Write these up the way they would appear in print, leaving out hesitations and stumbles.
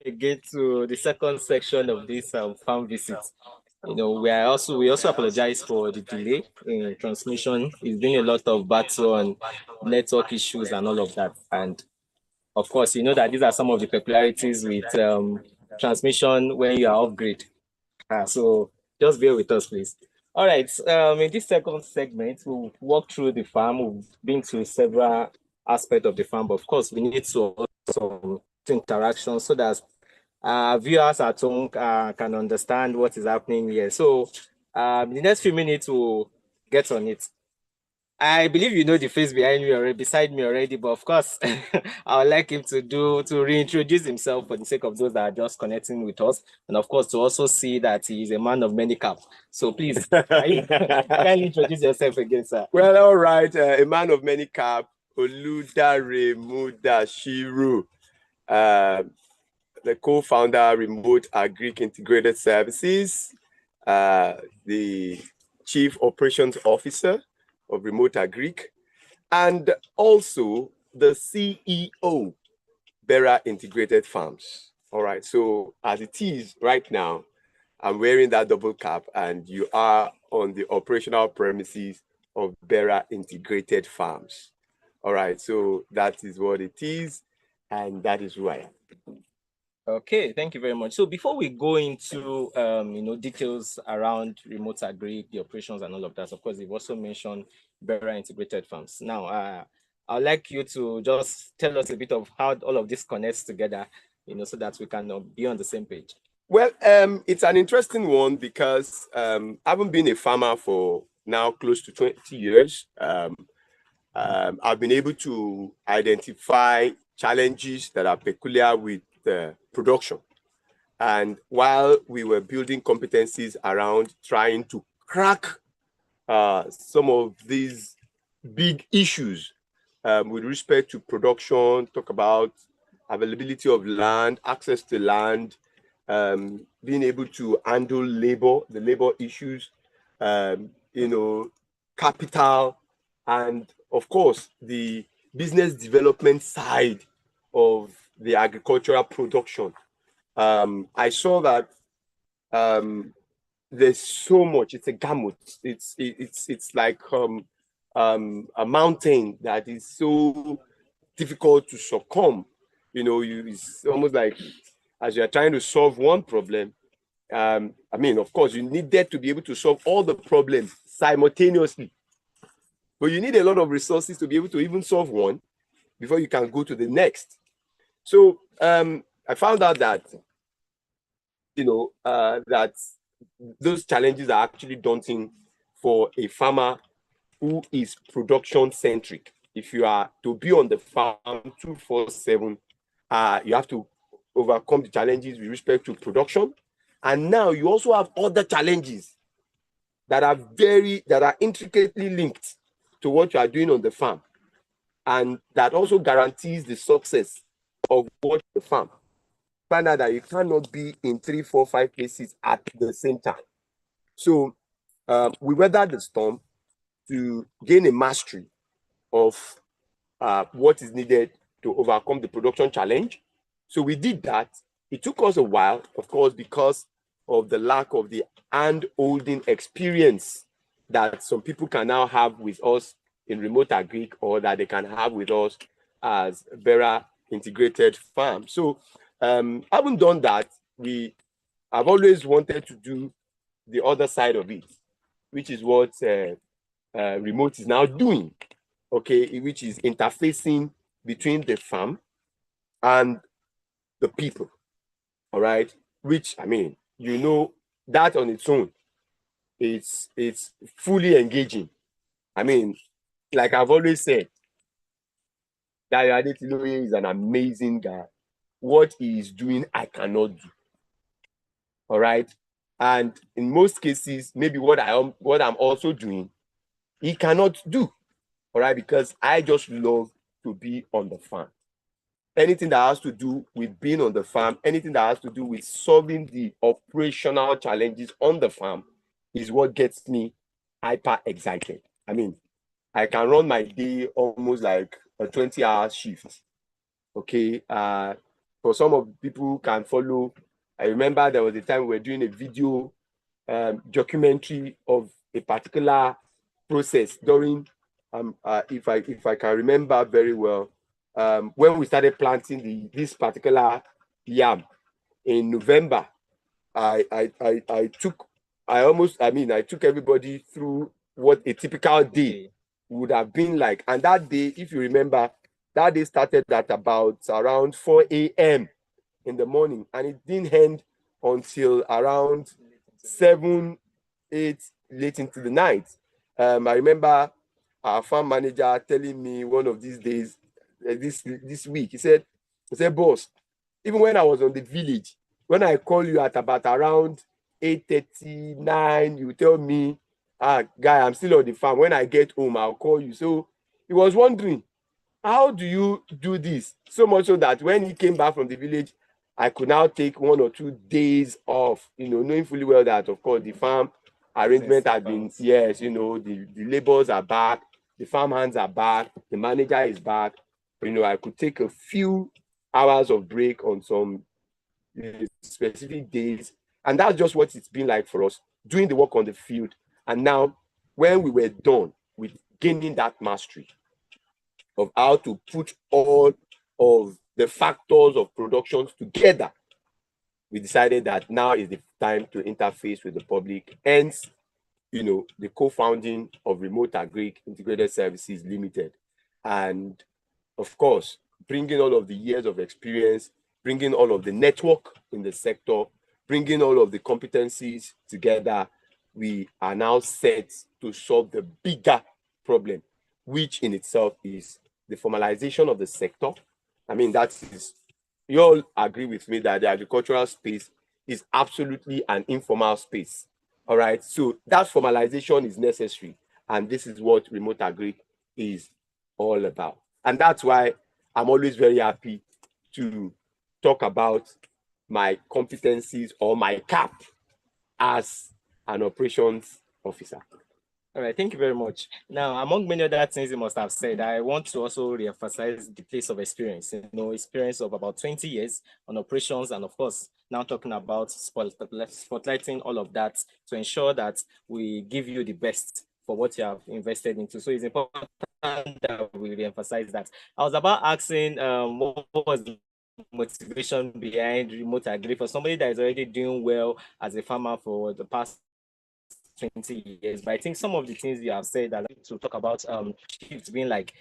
again to the second section of this farm visit. We also apologize for the delay in transmission. It's been a lot of battle on network issues and all of that. And of course, you know that these are some of the peculiarities with transmission when you are off grid. So just bear with us, please. All right. In this second segment, we'll walk through the farm. We've been to several aspects of the farm, but of course, we need to also some interaction so that viewers at home can understand what is happening here. So, the next few minutes we'll get on it. I believe you know the face behind me already, beside me already, but of course, I would like him to reintroduce himself for the sake of those that are just connecting with us, and of course to also see that he is a man of many caps. So please, can you introduce yourself again, sir? Well, all right, a man of many caps, Oludare Mudashiru, the co-founder Remote Agric Integrated Services, the Chief Operations Officer of Remote Agric, and also the CEO, Bera Integrated Farms. All right, so as it is right now, I'm wearing that double cap and you are on the operational premises of Bera Integrated Farms. All right, so that is what it is, and that is who I am. Okay, thank you very much. So before we go into details around Remote Agri, the operations and all of that, of course, you've also mentioned Bera Integrated Farms. Now, I'd like you to just tell us a bit of how all of this connects together, so that we can be on the same page. Well, it's an interesting one because I haven't been a farmer for now close to 20 years. I've been able to identify challenges that are peculiar with production. And while we were building competencies around trying to crack some of these big issues with respect to production, talk about availability of land, access to land, being able to handle the labor issues, capital, and of course, the business development side of the agricultural production. I saw that there's so much. It's a gamut. It's like a mountain that is so difficult to succumb. It's almost like as you're trying to solve one problem. Of course, you needed to be able to solve all the problems simultaneously. But you need a lot of resources to be able to even solve one before you can go to the next. So I found out that, that those challenges are actually daunting for a farmer who is production-centric. If you are to be on the farm 24/7, you have to overcome the challenges with respect to production. And now you also have other challenges that are intricately linked to what you are doing on the farm. And that also guarantees the success of what the farm. Find out that you cannot be in 3, 4, 5 places at the same time. So we weathered the storm to gain a mastery of what is needed to overcome the production challenge. So we did that. It took us a while, of course, because of the lack of the hand-holding experience that some people can now have with us in Remote Agric, or that they can have with us as Bera Integrated Farm. So having done that, I've always wanted to do the other side of it, which is what Remote is now doing, okay, which is interfacing between the farm and the people, all right? Which, that on its own, it's fully engaging. Like I've always said, Dayo Adetiloye is an amazing guy. What he is doing, I cannot do. All right. And in most cases, maybe what I'm also doing, he cannot do. All right, because I just love to be on the farm. Anything that has to do with being on the farm, anything that has to do with solving the operational challenges on the farm is what gets me hyper excited. I can run my day almost like a 20-hour shift. Okay. for some of the people who can follow, I remember there was a time we were doing a video documentary of a particular process during, if I can remember very well, when we started planting this particular yam in November. I took everybody through what a typical day would have been like. And that day, if you remember, that day started at about around 4 a.m. in the morning, and it didn't end until around 7, 8, late into the night. I remember our farm manager telling me one of these days, this week, he said, boss, even when I was on the village, when I call you at about around 8:39, you tell me, guy, I'm still on the farm. When I get home, I'll call you. So he was wondering, how do you do this? So much so that when he came back from the village, I could now take 1 or 2 days off, knowing fully well that, of course, the farm arrangement had been, yes, the laborers are back, the farm hands are back, the manager is back. I could take a few hours of break on some specific days. And that's just what it's been like for us, doing the work on the field. And now, when we were done with gaining that mastery of how to put all of the factors of productions together, we decided that now is the time to interface with the public. Hence, the co-founding of Remote Agric Integrated Services Limited. And of course, bringing all of the years of experience, bringing all of the network in the sector, bringing all of the competencies together, we are now set to solve the bigger problem, which in itself is the formalization of the sector. I mean, you all agree with me that the agricultural space is absolutely an informal space. All right. So that formalization is necessary. And this is what Remote Agric is all about. And that's why I'm always very happy to talk about my competencies or my cap as an operations officer. All right, thank you very much. Now, among many other things you must have said, I want to also reemphasize the place of experience, experience of about 20 years on operations, and of course, now talking about spotlighting all of that to ensure that we give you the best for what you have invested into. So it's important that we reemphasize that. I was about asking what was the motivation behind Remote Agri for somebody that is already doing well as a farmer for the past 20 years. But I think some of the things you have said, I like to talk about shifts being like,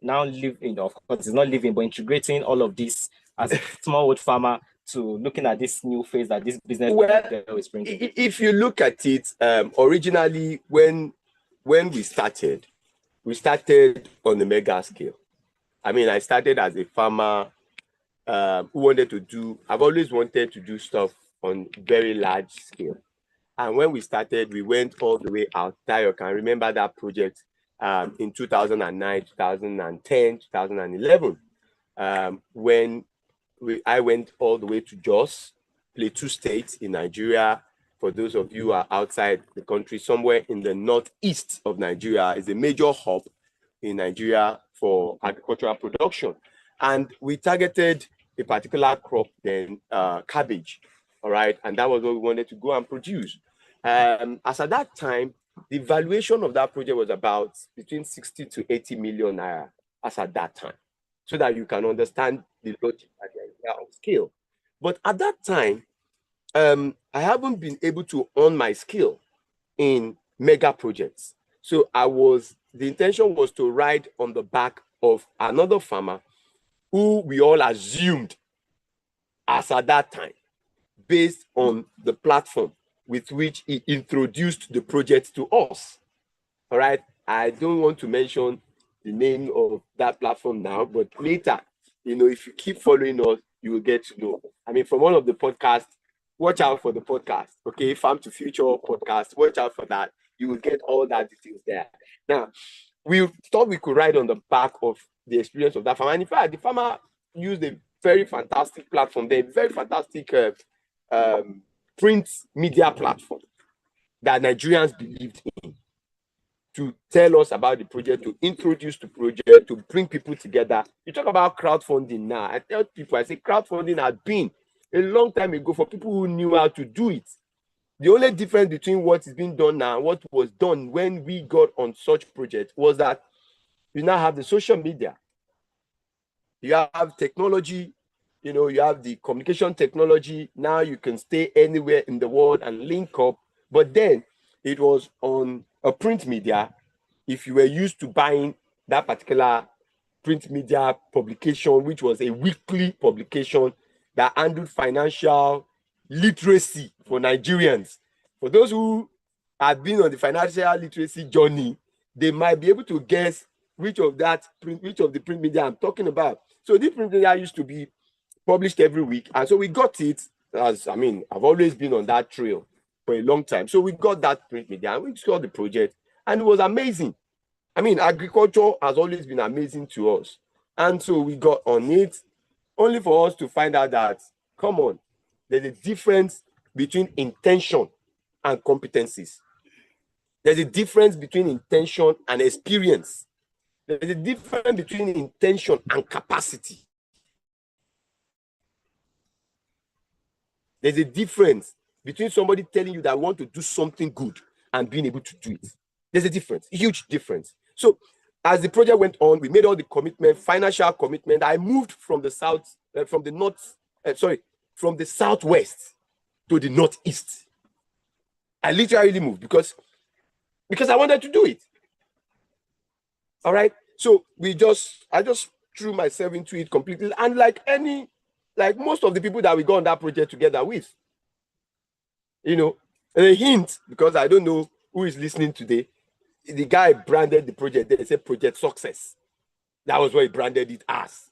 now living, of course, it's not living, but integrating all of this as a smallwood farmer to looking at this new phase that this business is bringing. If you look at it, originally when we started on a mega scale. I mean, I started as a farmer who I've always wanted to do stuff on very large scale. And when we started, we went all the way out. I can remember that project in 2009, 2010, 2011, when I went all the way to Jos, Plateau State in Nigeria. For those of you who are outside the country, somewhere in the northeast of Nigeria is a major hub in Nigeria for agricultural production. And we targeted a particular crop then, cabbage, all right? And that was what we wanted to go and produce. As at that time, the valuation of that project was about between 60 to 80 million naira as at that time, so that you can understand the logic and the idea of scale. But at that time, I haven't been able to earn my skill in mega projects. So the intention was to ride on the back of another farmer who we all assumed as at that time, based on the platform with which he introduced the project to us. All right. I don't want to mention the name of that platform now, but later, if you keep following us, you will get to know. I mean, from one of the podcasts, watch out for the podcast. Okay, Farm to Future podcast. Watch out for that. You will get all that details there. Now, we thought we could ride on the back of the experience of that farmer. And in fact, the farmer used a very fantastic platform. They're very fantastic print media platform that Nigerians believed in. to tell us about the project, to introduce the project, to bring people together. You talk about crowdfunding now. I tell people, I say crowdfunding had been a long time ago for people who knew how to do it. The only difference between what is being done now and what was done when we got on such project was that you now have the social media, you have technology, you have the communication technology. Now you can stay anywhere in the world and link up. But then it was on a print media. If you were used to buying that particular print media publication, which was a weekly publication that handled financial literacy for Nigerians. For those who have been on the financial literacy journey, they might be able to guess which of the print media I'm talking about. So this print media used to be published every week, and so we got it. I've always been on that trail for a long time. So we got that print media and we saw the project, and it was amazing. Agriculture has always been amazing to us. And so we got on it, only for us to find out that, come on, there's a difference between intention and competencies. There's a difference between intention and experience. There's a difference between intention and capacity. There's a difference between somebody telling you that I want to do something good and being able to do it. There's a difference, a huge difference. So as the project went on, we made all the commitment, financial commitment. I moved from the southwest to the northeast. I literally moved because I wanted to do it. All right. So I just threw myself into it completely. And like most of the people that we got on that project together with, a hint, because I don't know who is listening today, the guy branded the project. They said Project Success. That was what he branded it as.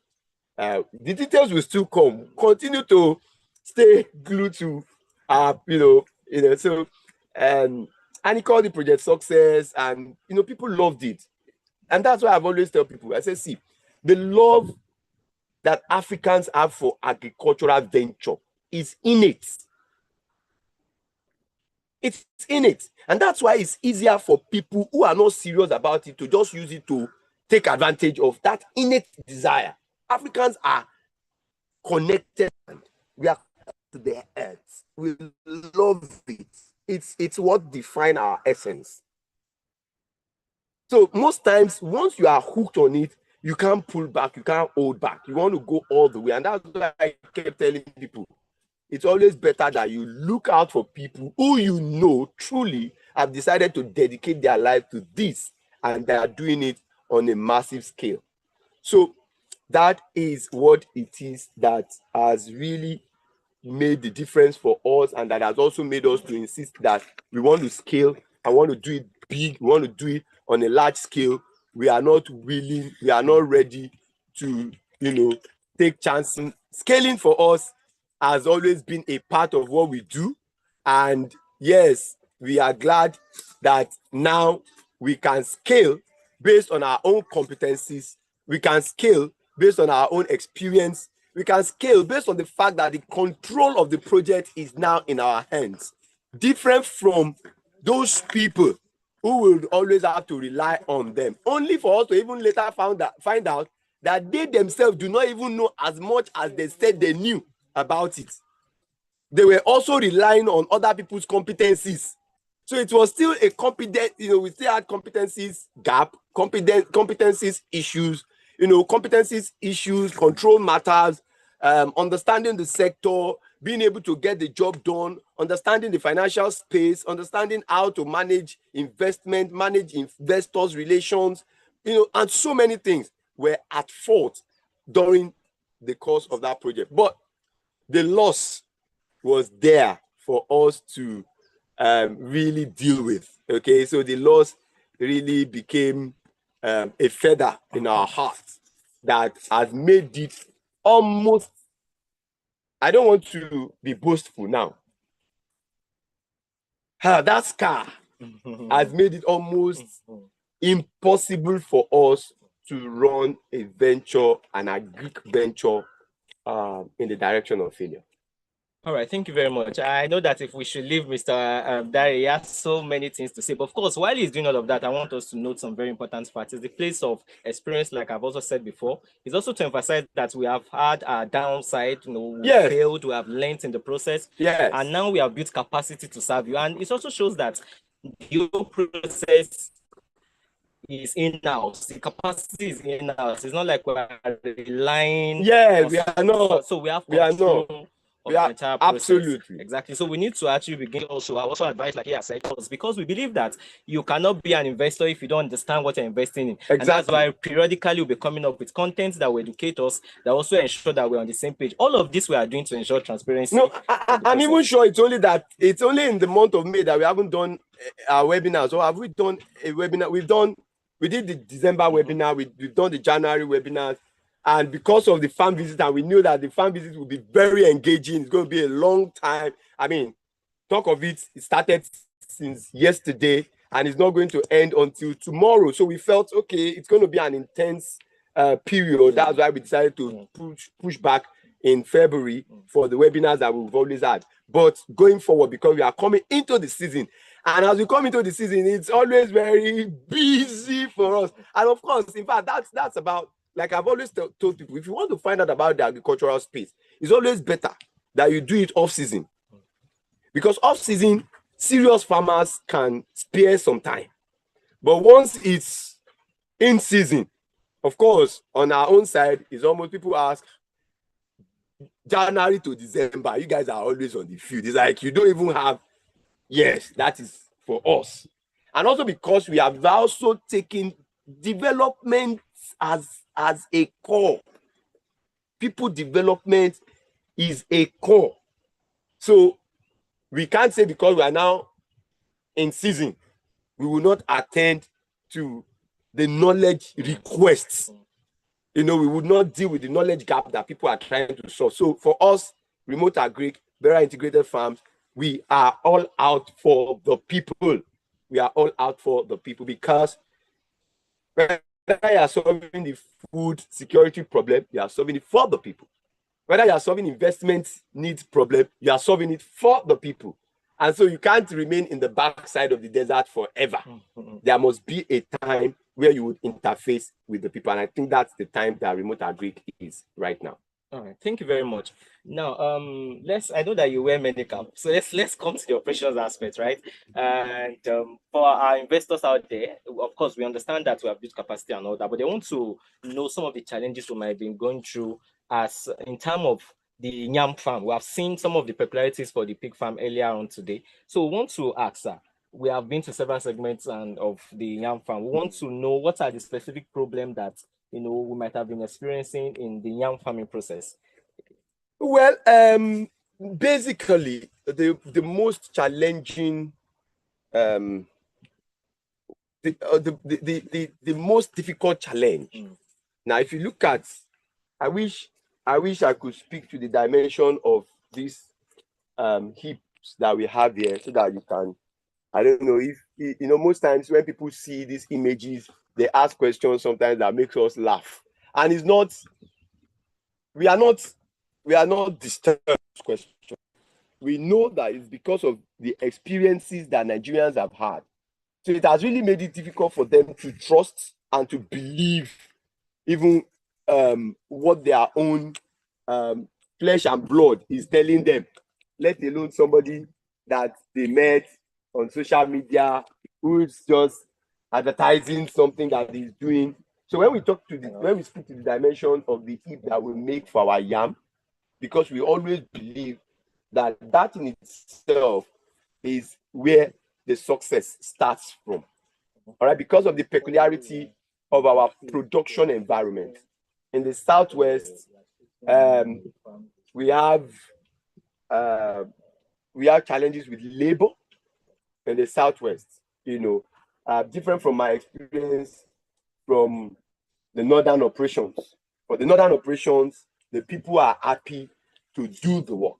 The details will still come. Continue to stay glued to so and he called it Project Success, and people loved it. And that's why I've always tell people, I say, see, the love that Africans have for agricultural venture is innate. It's innate. And that's why it's easier for people who are not serious about it to just use it to take advantage of that innate desire. Africans are connected. We are to the earth. We love it. It's what defines our essence. So most times, once you are hooked on it, you can't pull back, you can't hold back. You want to go all the way. And that's why I kept telling people, it's always better that you look out for people who truly have decided to dedicate their life to this, and they are doing it on a massive scale. So that is what it is that has really made the difference for us, and that has also made us to insist that we want to scale. I want to do it big. We want to do it on a large scale. We are not willing, we are not ready to, take chances. Scaling for us has always been a part of what we do. And yes, we are glad that now we can scale based on our own competencies. We can scale based on our own experience. We can scale based on the fact that the control of the project is now in our hands. Different from those people who will always have to rely on them, only for us to even later find out that they themselves do not even know as much as they said they knew about it. They were also relying on other people's competencies. So it was still a we still had competencies gap, competencies issues, competencies issues, control matters, understanding the sector, being able to get the job done, understanding the financial space, understanding how to manage investment, manage investors' relations, and so many things were at fault during the course of that project. But the loss was there for us to really deal with. Okay, so the loss really became a feather in our hearts that has made it almost, I don't want to be boastful now. That scar has made it almost impossible for us to run a venture, an Agric venture, in the direction of failure. All right, thank you very much. I know that if we should leave Mr. Dari, he has so many things to say. But of course, while he's doing all of that, I want us to note some very important facts. It's the place of experience, like I've also said before. It's also to emphasize that we have had our downside, we Yes. failed, we have learned in the process. Yes. And now we have built capacity to serve you. And it also shows that the whole process is in-house. The capacity is in-house. It's not like we're relying. Yeah, we are not. So we have We are control not. of We the are entire process. absolutely. Exactly. So we need to actually begin also. I also advise, like he has said, because we believe that you cannot be an investor if you don't understand what you're investing in. Exactly. And that's why periodically we'll be coming up with content that will educate us, that also ensure that we're on the same page. All of this we are doing to ensure transparency. No, I'm even sure it's only in the month of May that we haven't done our webinars. Or have we done a webinar? We did the December webinar, we've done the January webinars. And because of the farm visit, and we knew that the farm visit will be very engaging, it's going to be a long time. I mean, talk of it started since yesterday and it's not going to end until tomorrow. So we felt, okay, it's going to be an intense period. That's why we decided to push back in February for the webinars that we've always had. But going forward, because we are coming into the season, and as we come into the season, it's always very busy for us. And of course, in fact, that's about, like I've always told people, if you want to find out about the agricultural space, it's always better that you do it off season. Because off season, serious farmers can spare some time. But once it's in season, of course, on our own side, it's almost, people ask, January to December, you guys are always on the field. It's like you don't even have, yes, that is for us. And also because we have also taken development as a core. People development is a core. So we can't say because we are now in season, we will not attend to the knowledge requests. We would not deal with the knowledge gap that people are trying to solve. So for us, Remote Agric, Better Integrated Farms, we are all out for the people. We are all out for the people, because whether you are solving the food security problem, you are solving it for the people. Whether you are solving investment needs problem, you are solving it for the people. And so you can't remain in the backside of the desert forever. There must be a time where you would interface with the people. And I think that's the time that Remote Agric is right now. All right, thank you very much. Now, I know that you wear many caps, so let's come to the operations aspect, right? And for our investors out there, of course, we understand that we have built capacity and all that, but they want to know some of the challenges we might have been going through as in terms of the yam farm. We have seen some of the peculiarities for the pig farm earlier on today. So we want to ask, sir, we have been to several segments of the yam farm. We want to know what are the specific problems that we might have been experiencing in the yam farming process. Well, basically, the most challenging, the most difficult challenge. Now, if you look at, I wish I could speak to the dimension of these heaps that we have here, so that you can, I don't know if, most times when people see these images, they ask questions sometimes that makes us laugh. And it's not, we are not disturbed by this question. We know that it's because of the experiences that Nigerians have had. So it has really made it difficult for them to trust and to believe even what their own flesh and blood is telling them, let alone somebody that they met on social media who's just advertising something that he's doing. So when we speak to the dimension of the heap that we make for our yam, because we always believe that in itself is where the success starts from. All right, because of the peculiarity of our production environment. In the Southwest, we have challenges with labor in the Southwest, different from my experience from the northern operations. For the northern operations, the people are happy to do the work.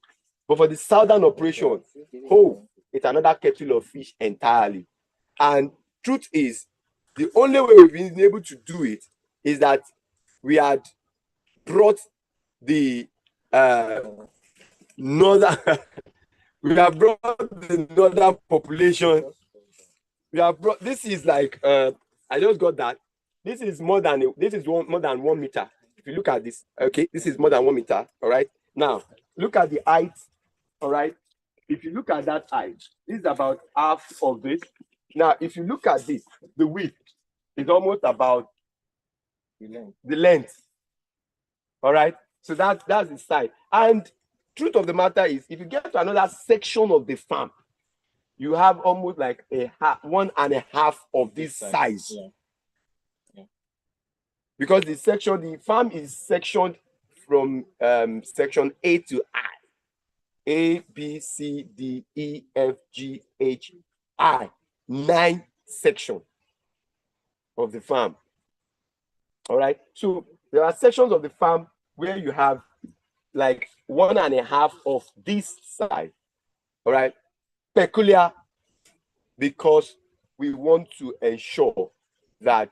But for the southern operations, it's another kettle of fish entirely. And truth is, the only way we've been able to do it is that we had brought the northern we have brought the northern population. We have brought, this is like I just got that. This is more than more than 1 meter. If you look at this, okay, this is more than 1 meter. All right. Now look at the height. All right. If you look at that height, this is about half of this. Now, if you look at this, the width is almost about the length. All right. So that's the side. And truth of the matter is, if you get to another section of the farm, you have almost like a half, 1.5 of this size. Yeah. Yeah. Because the farm is sectioned from section A to I. A, B, C, D, E, F, G, H, I. 9 sections of the farm. All right. So there are sections of the farm where you have like 1.5 of this side. All right. Peculiar, because we want to ensure that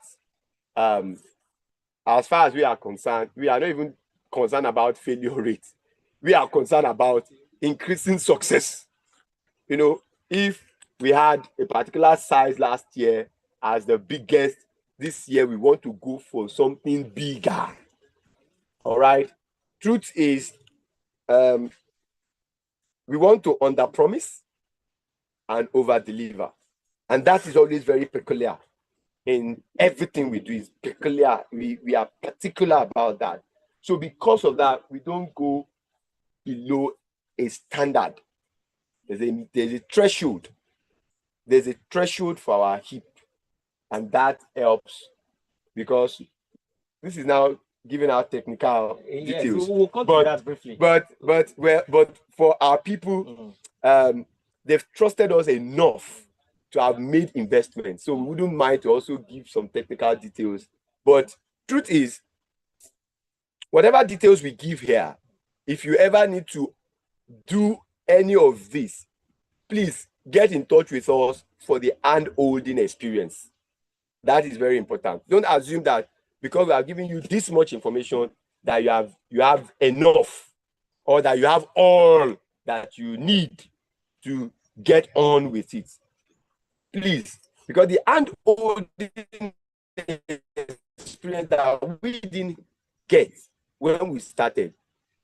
as far as we are concerned, we are not even concerned about failure rate. We are concerned about increasing success. You know, if we had a particular size last year as the biggest, this year we want to go for something bigger. All right. Truth is, we want to under-promise and over-deliver. And that is always very peculiar. In everything we do is peculiar. We are particular about that. So because of that, we don't go below a standard. There's a threshold. There's a threshold for our hip, and that helps, because this is now giving out technical details. Yes, we'll come to that briefly. But for our people, they've trusted us enough to have made investments, so we wouldn't mind to also give some technical details. But truth is, whatever details we give here, if you ever need to do any of this, please get in touch with us for the hand-holding experience. That is very important. Don't assume that because we are giving you this much information that you have enough, or that you have all that you need to get on with it. Please, because the hand-holding experience that we didn't get when we started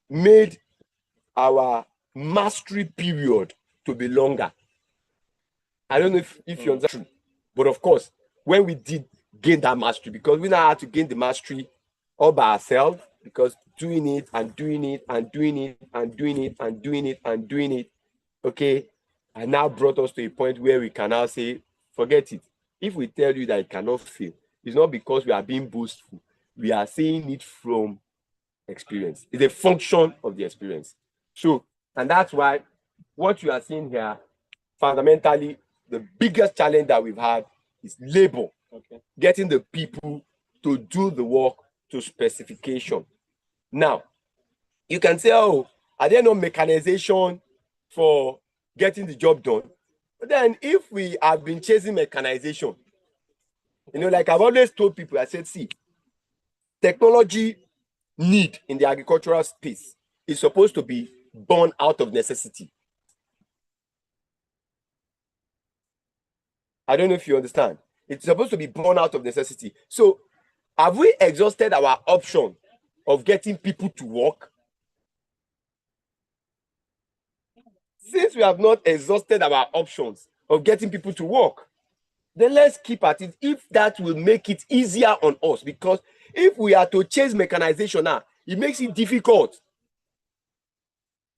made our mastery period to be longer. I don't know if you understand, but of course, when we did gain that mastery, because we now had to gain the mastery all by ourselves, because doing it and doing it and doing it and doing it and doing it and doing it, okay, and now brought us to a point where we can now say, forget it. If we tell you that it cannot fail, it's not because we are being boastful. We are saying it from experience. It's a function of the experience. So, and that's why what you are seeing here, fundamentally, the biggest challenge that we've had is labor. Okay. Getting the people to do the work to specification. Now, you can say, oh, are there no mechanization for getting the job done? But then if we have been chasing mechanization, you know, like I've always told people, I said, see, technology need in the agricultural space is supposed to be born out of necessity. I don't know if you understand. It's supposed to be born out of necessity. So have we exhausted our option of getting people to work? Since we have not exhausted our options of getting people to work, then let's keep at it if that will make it easier on us. Because if we are to chase mechanization now, it makes it difficult.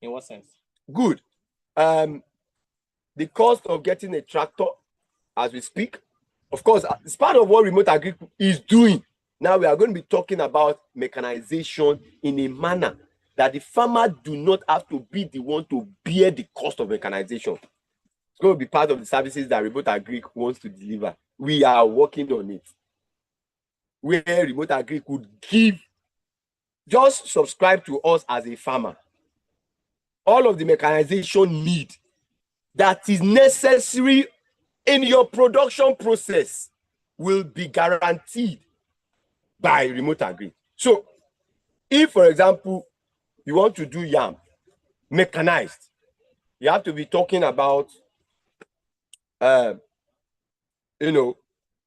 In what sense? Good. The cost of getting a tractor, as we speak, of course, it's part of what Remote Agric is doing. Now we are going to be talking about mechanization in a manner that the farmer do not have to be the one to bear the cost of mechanization. It's going to be part of the services that Remote Agric wants to deliver. We are working on it. Where Remote Agric would give, just subscribe to us as a farmer. All of the mechanization need that is necessary in your production process will be guaranteed by Remote Agric. So if, for example, you want to do yam, mechanized. You have to be talking about,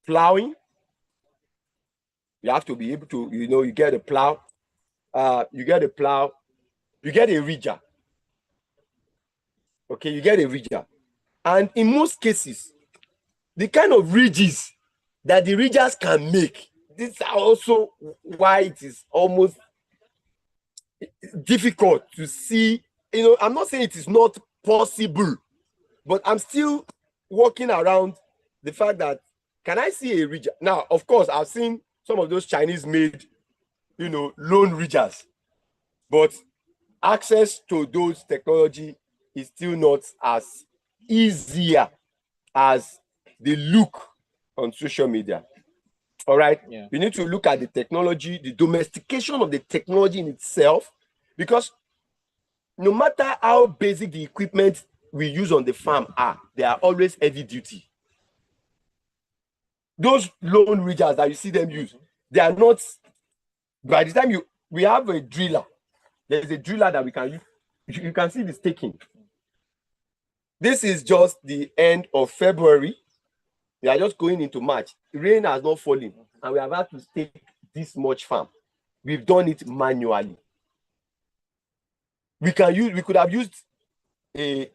plowing. You have to be able to, you get a plow, you get a plow, you get a ridger. Okay, you get a ridger. And in most cases, the kind of ridges that the riggers can make, these are also why it is almost difficult to see. I'm not saying it is not possible, but I'm still walking around the fact that, can I see a ridger? Now, of course, I've seen some of those Chinese made, lone riggers, but access to those technology is still not as easier as they look on social media. All right. Yeah. We need to look at the technology, the domestication of the technology in itself, because no matter how basic the equipment we use on the farm are, they are always heavy duty. Those lone riggers that you see them use, they are not. By the time we have a driller, there's a driller that we can use. You can see the staking. This is just the end of February. We are just going into March. Rain has not fallen, and we have had to stake this much farm. We've done it manually. We could have used a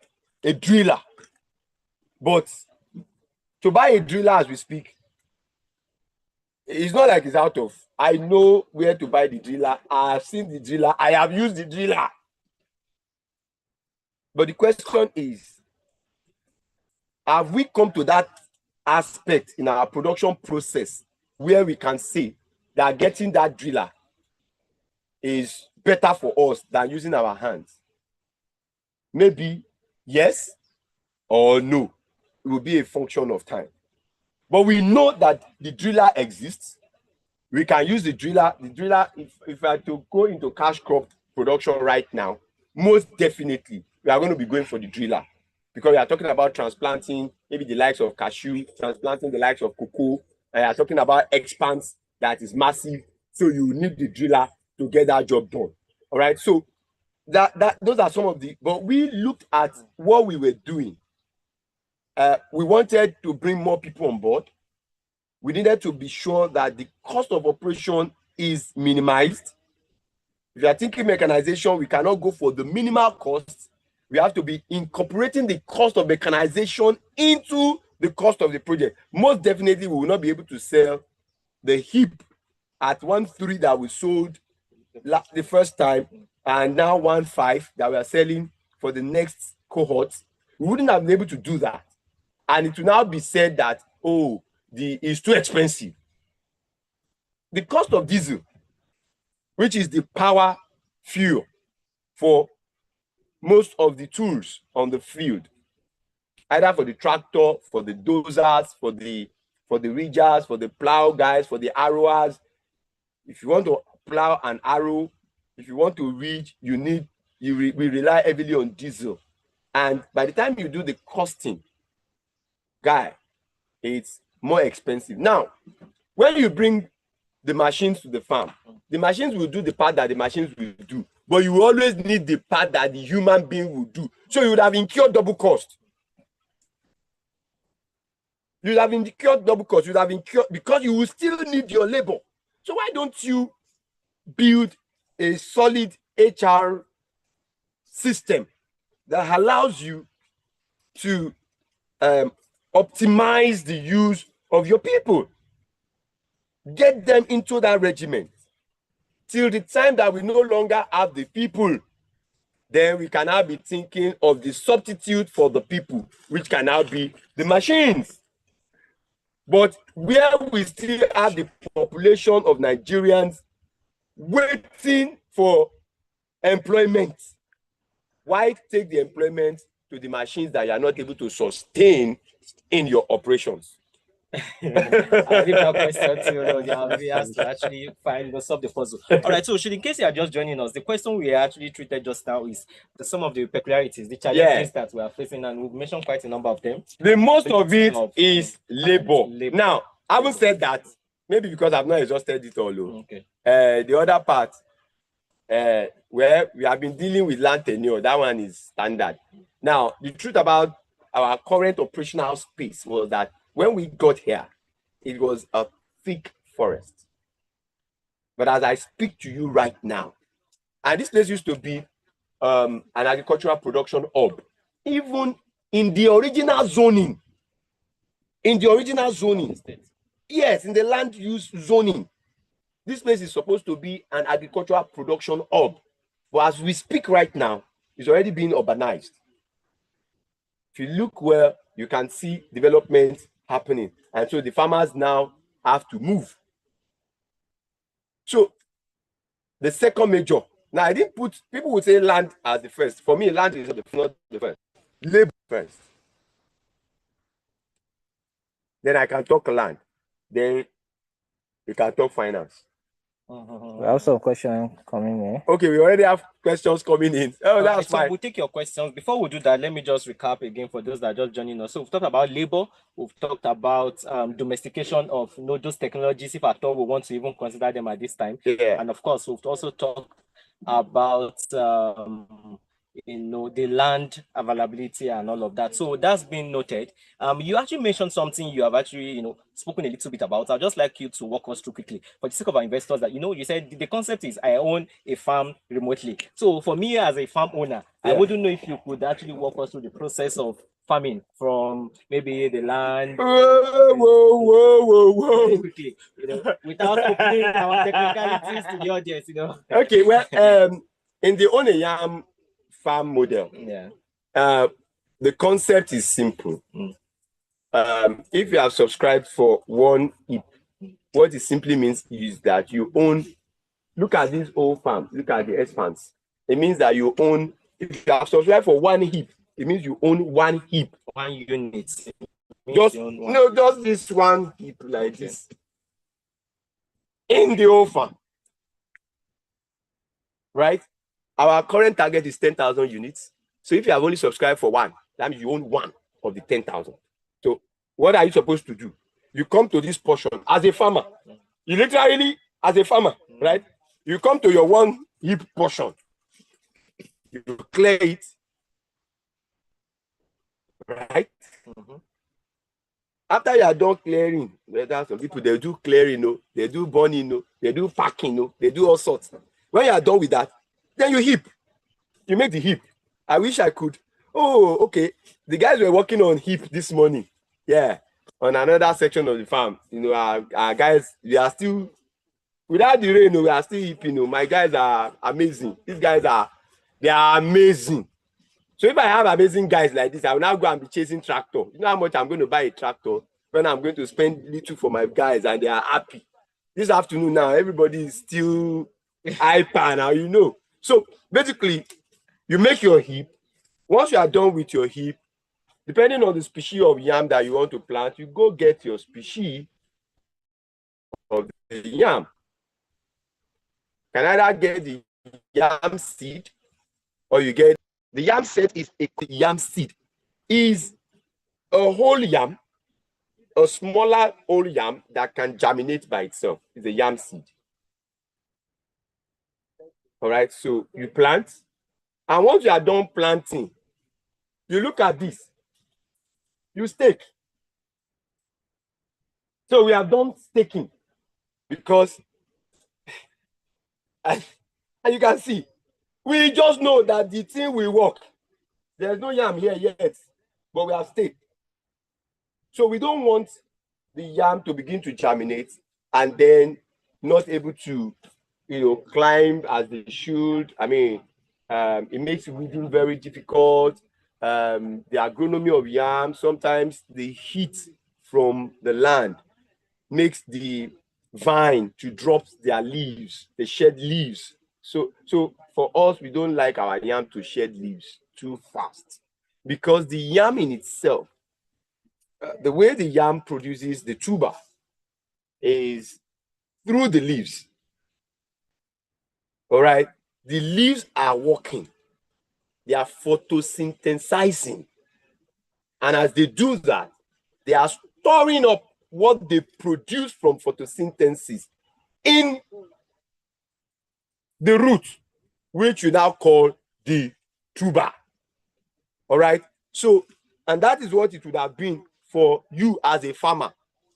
driller, but to buy a driller as we speak, it's not like it's out of. I know where to buy the driller. I have seen the driller. I have used the driller. But the question is, have we come to that aspect in our production process where we can say that getting that driller is better for us than using our hands? Maybe yes or no. It will be a function of time. But we know that the driller exists. We can use the driller. The driller, if I had to go into cash crop production right now, most definitely we are going to be going for the driller, because we are talking about transplanting maybe the likes of cashew, transplanting the likes of cocoa, and we are talking about expanse that is massive. So you need the driller to get that job done. All right. So those are some of the. But we looked at what we were doing. We wanted to bring more people on board. We needed to be sure that the cost of operation is minimized. If you are thinking mechanization, we cannot go for the minimal cost. We have to be incorporating the cost of mechanization into the cost of the project. Most definitely, we will not be able to sell the heap at 1.3 that we sold the first time, and now 1.5 that we are selling for the next cohort. We wouldn't have been able to do that. And it will now be said that, oh, it's too expensive. The cost of diesel, which is the power fuel for most of the tools on the field, either for the tractor, for the dozers, for the ridgers, for the plow guys, for the arrowers. If you want to plow an arrow, if you want to ridge, we rely heavily on diesel. And by the time you do the costing, guy, it's more expensive. Now, when you bring the machines to the farm, the machines will do the part that the machines will do, but you will always need the part that the human being will do. So you would have incurred double cost. You would have incurred double cost. You would have incurred, because you will still need your labor. So why don't you build a solid HR system that allows you to optimize the use of your people? Get them into that regiment till the time that we no longer have the people. Then we can now be thinking of the substitute for the people, which can now be the machines. But where we still have the population of Nigerians waiting for employment, why take the employment to the machines that you are not able to sustain in your operations? I leave that question to the has to actually solve the puzzle. All right, so in case you are just joining us, the question we actually treated just now is some of the peculiarities, the challenges that we are facing, and we've mentioned quite a number of them. The most of it is labor. Now, I haven't said that, maybe because I've not exhausted it all. Okay. The other part, where we have been dealing with land tenure. That one is standard. Now, the truth about our current operational space was that when we got here, it was a thick forest. But as I speak to you right now, and this place used to be an agricultural production hub, even in the original zoning. Yes, in the land use zoning, this place is supposed to be an agricultural production hub. But as we speak right now, it's already been urbanized. If you look well, you can see development happening. And so the farmers now have to move. So the second major, now I didn't put, people would say land as the first. For me, land is not the first. Labor first. Then I can talk land. Then we can talk finance. We have some questions coming in. Okay, we already have questions coming in. Oh, that's fine. So we'll take your questions. Before we do that, let me just recap again for those that are just joining us. So we've talked about labor. We've talked about domestication of those technologies, if at all we want to even consider them at this time. Yeah. And of course, we've also talked about the land availability and all of that. So that's been noted. You actually mentioned something you have actually spoken a little bit about. I'd just like you to walk us through quickly for the sake of our investors that you said the concept is I own a farm remotely. So for me as a farm owner, I wouldn't know if you could actually walk us through the process of farming from maybe the land. Whoa. Quickly, without opening our technicalities to the audience, Okay, well, in the own a yam farm model, the concept is simple. If you have subscribed for one heap, what it simply means is that you own, look at this old farm, look at the expanse. It means that you own, if you have subscribed for one heap, it means you own one heap. One unit. Just this one heap like this. In the old farm. Right? Our current target is 10,000 units. So if you have only subscribed for one, that means you own one of the 10,000. So what are you supposed to do? You come to this portion as a farmer. You literally, as a farmer, right? You come to your one heap portion. You clear it. Right? After you are done clearing, there are some people, they do clearing, they do burning, they do packing, they do all sorts. When you are done with that, then you heap. You make the heap. I wish I could. Oh, okay. The guys were working on heap this morning. Yeah. On another section of the farm. Our guys, we are still, without the rain, we are still heaping. My guys are amazing. These guys they are amazing. So if I have amazing guys like this, I will now go and be chasing tractor. You know how much I'm going to buy a tractor when I'm going to spend little for my guys and they are happy. This afternoon now, everybody is still hyper now, So basically, you make your heap. Once you are done with your heap, depending on the species of yam that you want to plant, you go get your species of the yam. Can either get the yam seed or you get the yam set is a yam seed. Is a whole yam, a smaller whole yam that can germinate by itself. It's a yam seed. All right, so you plant, and once you are done planting, you look at this, you stake. So we have done staking because, and you can see, we just know that the thing will work. There's no yam here yet, but we have staked. So we don't want the yam to begin to germinate and then not able to, climb as they should. I mean, it makes weeding very difficult. The agronomy of yam, sometimes the heat from the land makes the vine to drop their leaves, they shed leaves. So for us, we don't like our yam to shed leaves too fast because the yam in itself, the way the yam produces the tuber is through the leaves. All right, the leaves are working, they are photosynthesizing, and as they do that, they are storing up what they produce from photosynthesis in the root. which you now call the tuber. All right. So, and that is what it would have been for you as a farmer.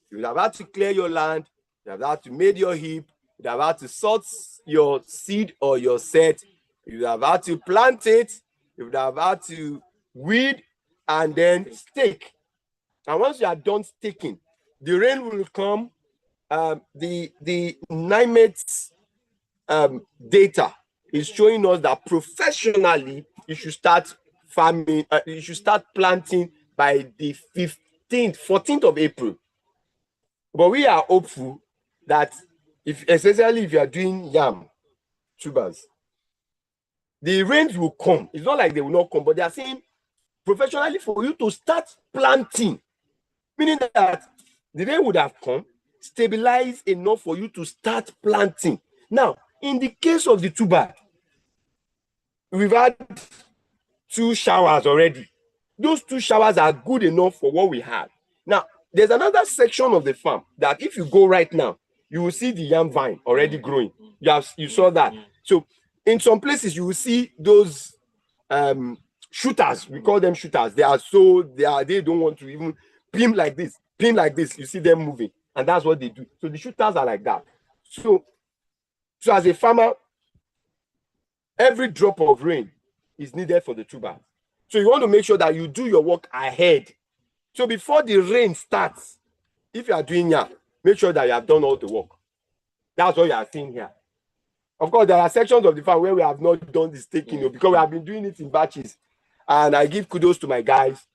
You would have had to clear your land, you would have had to make your heap, you would have had to sort your seed or your set, you would have had to plant it, you would have had to weed and then stake. And once you are done staking, the rain will come. The NIMET data is showing us that professionally you should start farming, you should start planting by the 15th, 14th of April. But we are hopeful that especially if you are doing yam tubers, the rains will come. It's not like they will not come, but they are saying professionally for you to start planting, meaning that the rain would have come, stabilized enough for you to start planting. Now, in the case of the tuber, we've had 2 showers already. Those 2 showers are good enough for what we have. Now, there's another section of the farm that if you go right now, you will see the yam vine already growing. You saw that. So in some places, you will see those shooters. We call them shooters. They don't want to even pin like this. You see them moving. And that's what they do. So the shooters are like that. So as a farmer, every drop of rain is needed for the tuber. So you want to make sure that you do your work ahead. So before the rain starts, if you are doing yam, make sure that you have done all the work. That's what you are seeing here. Of course, there are sections of the farm where we have not done the staking, because we have been doing it in batches. And I give kudos to my guys.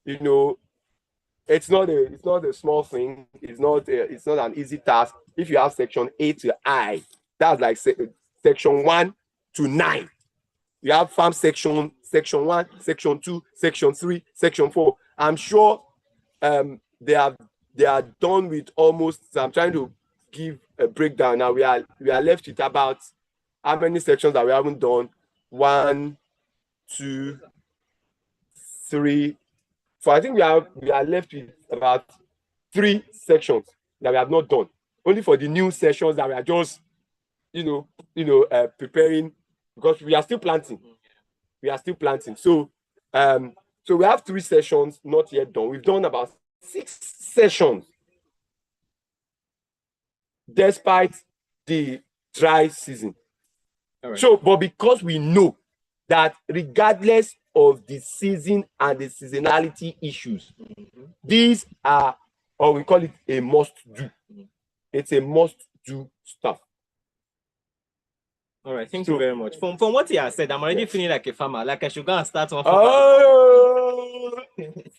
It's not a small thing. It's not an easy task. If you have section A to I, that's like section 1 to 9. You have farm section 1, section 2, section 3, section 4. I'm sure they are done with almost. I'm trying to give a breakdown now. We are left with about how many sections that we haven't done? 1, 2, 3, 4. I think we are left with about 3 sections that we have not done. Only for the new sessions that we are just preparing, because we are still planting. So we have 3 sessions not yet done. We've done about 6 sessions despite the dry season. All right. So, but because we know that regardless of the season and the seasonality issues, these are, or we call it a must-do. It's a must-do stuff. All right, thank you very much. From what you have said, I'm already feeling like a farmer, like I should go and start one farm. Oh!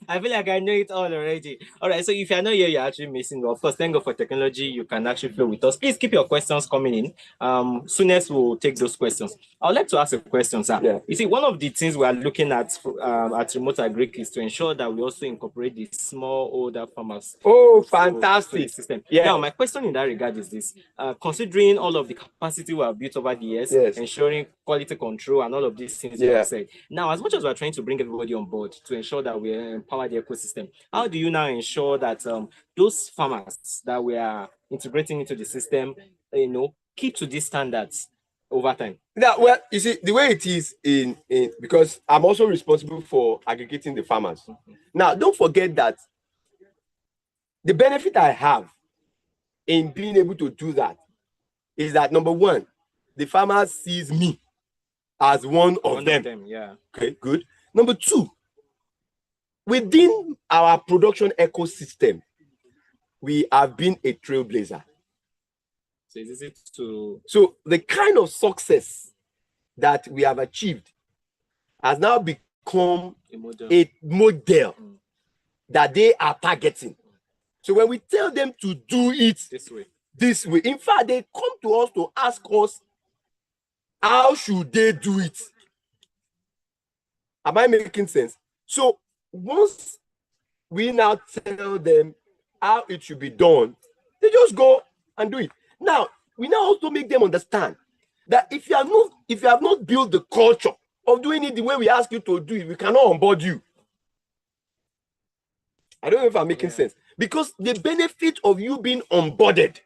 I feel like I know it all already. All right, so if you're not here, you're actually missing. Well, of course, thank God for technology. You can actually flow with us. Please keep your questions coming in. Soonest we'll take those questions. I would like to ask a question, sir. Yeah. You see, one of the things we are looking at Remote Agric is to ensure that we also incorporate the small older farmers. Oh, fantastic. To the system. Yeah. Now, my question in that regard is this: considering all of the capacity we have built over the years, yes, ensuring quality control and all of these things you have said. Now, as much as we're trying to bring everybody on board to ensure that we empower the ecosystem, how do you now ensure that those farmers that we are integrating into the system, keep to these standards over time? Yeah, well, you see, the way it is in because I'm also responsible for aggregating the farmers. Now, don't forget that the benefit I have in being able to do that is that, number one, the farmer sees me as one of them. Yeah. Okay, good. Number two, within our production ecosystem, we have been a trailblazer. So is it to... So the kind of success that we have achieved has now become a model that they are targeting. So when we tell them to do it this way, in fact, they come to us to ask us, how should they do it? Am I making sense? So once we now tell them how it should be done, they just go and do it. Now, we now also make them understand that if you have not built the culture of doing it the way we ask you to do it, we cannot onboard you. I don't know if I'm making sense. Because the benefit of you being onboarded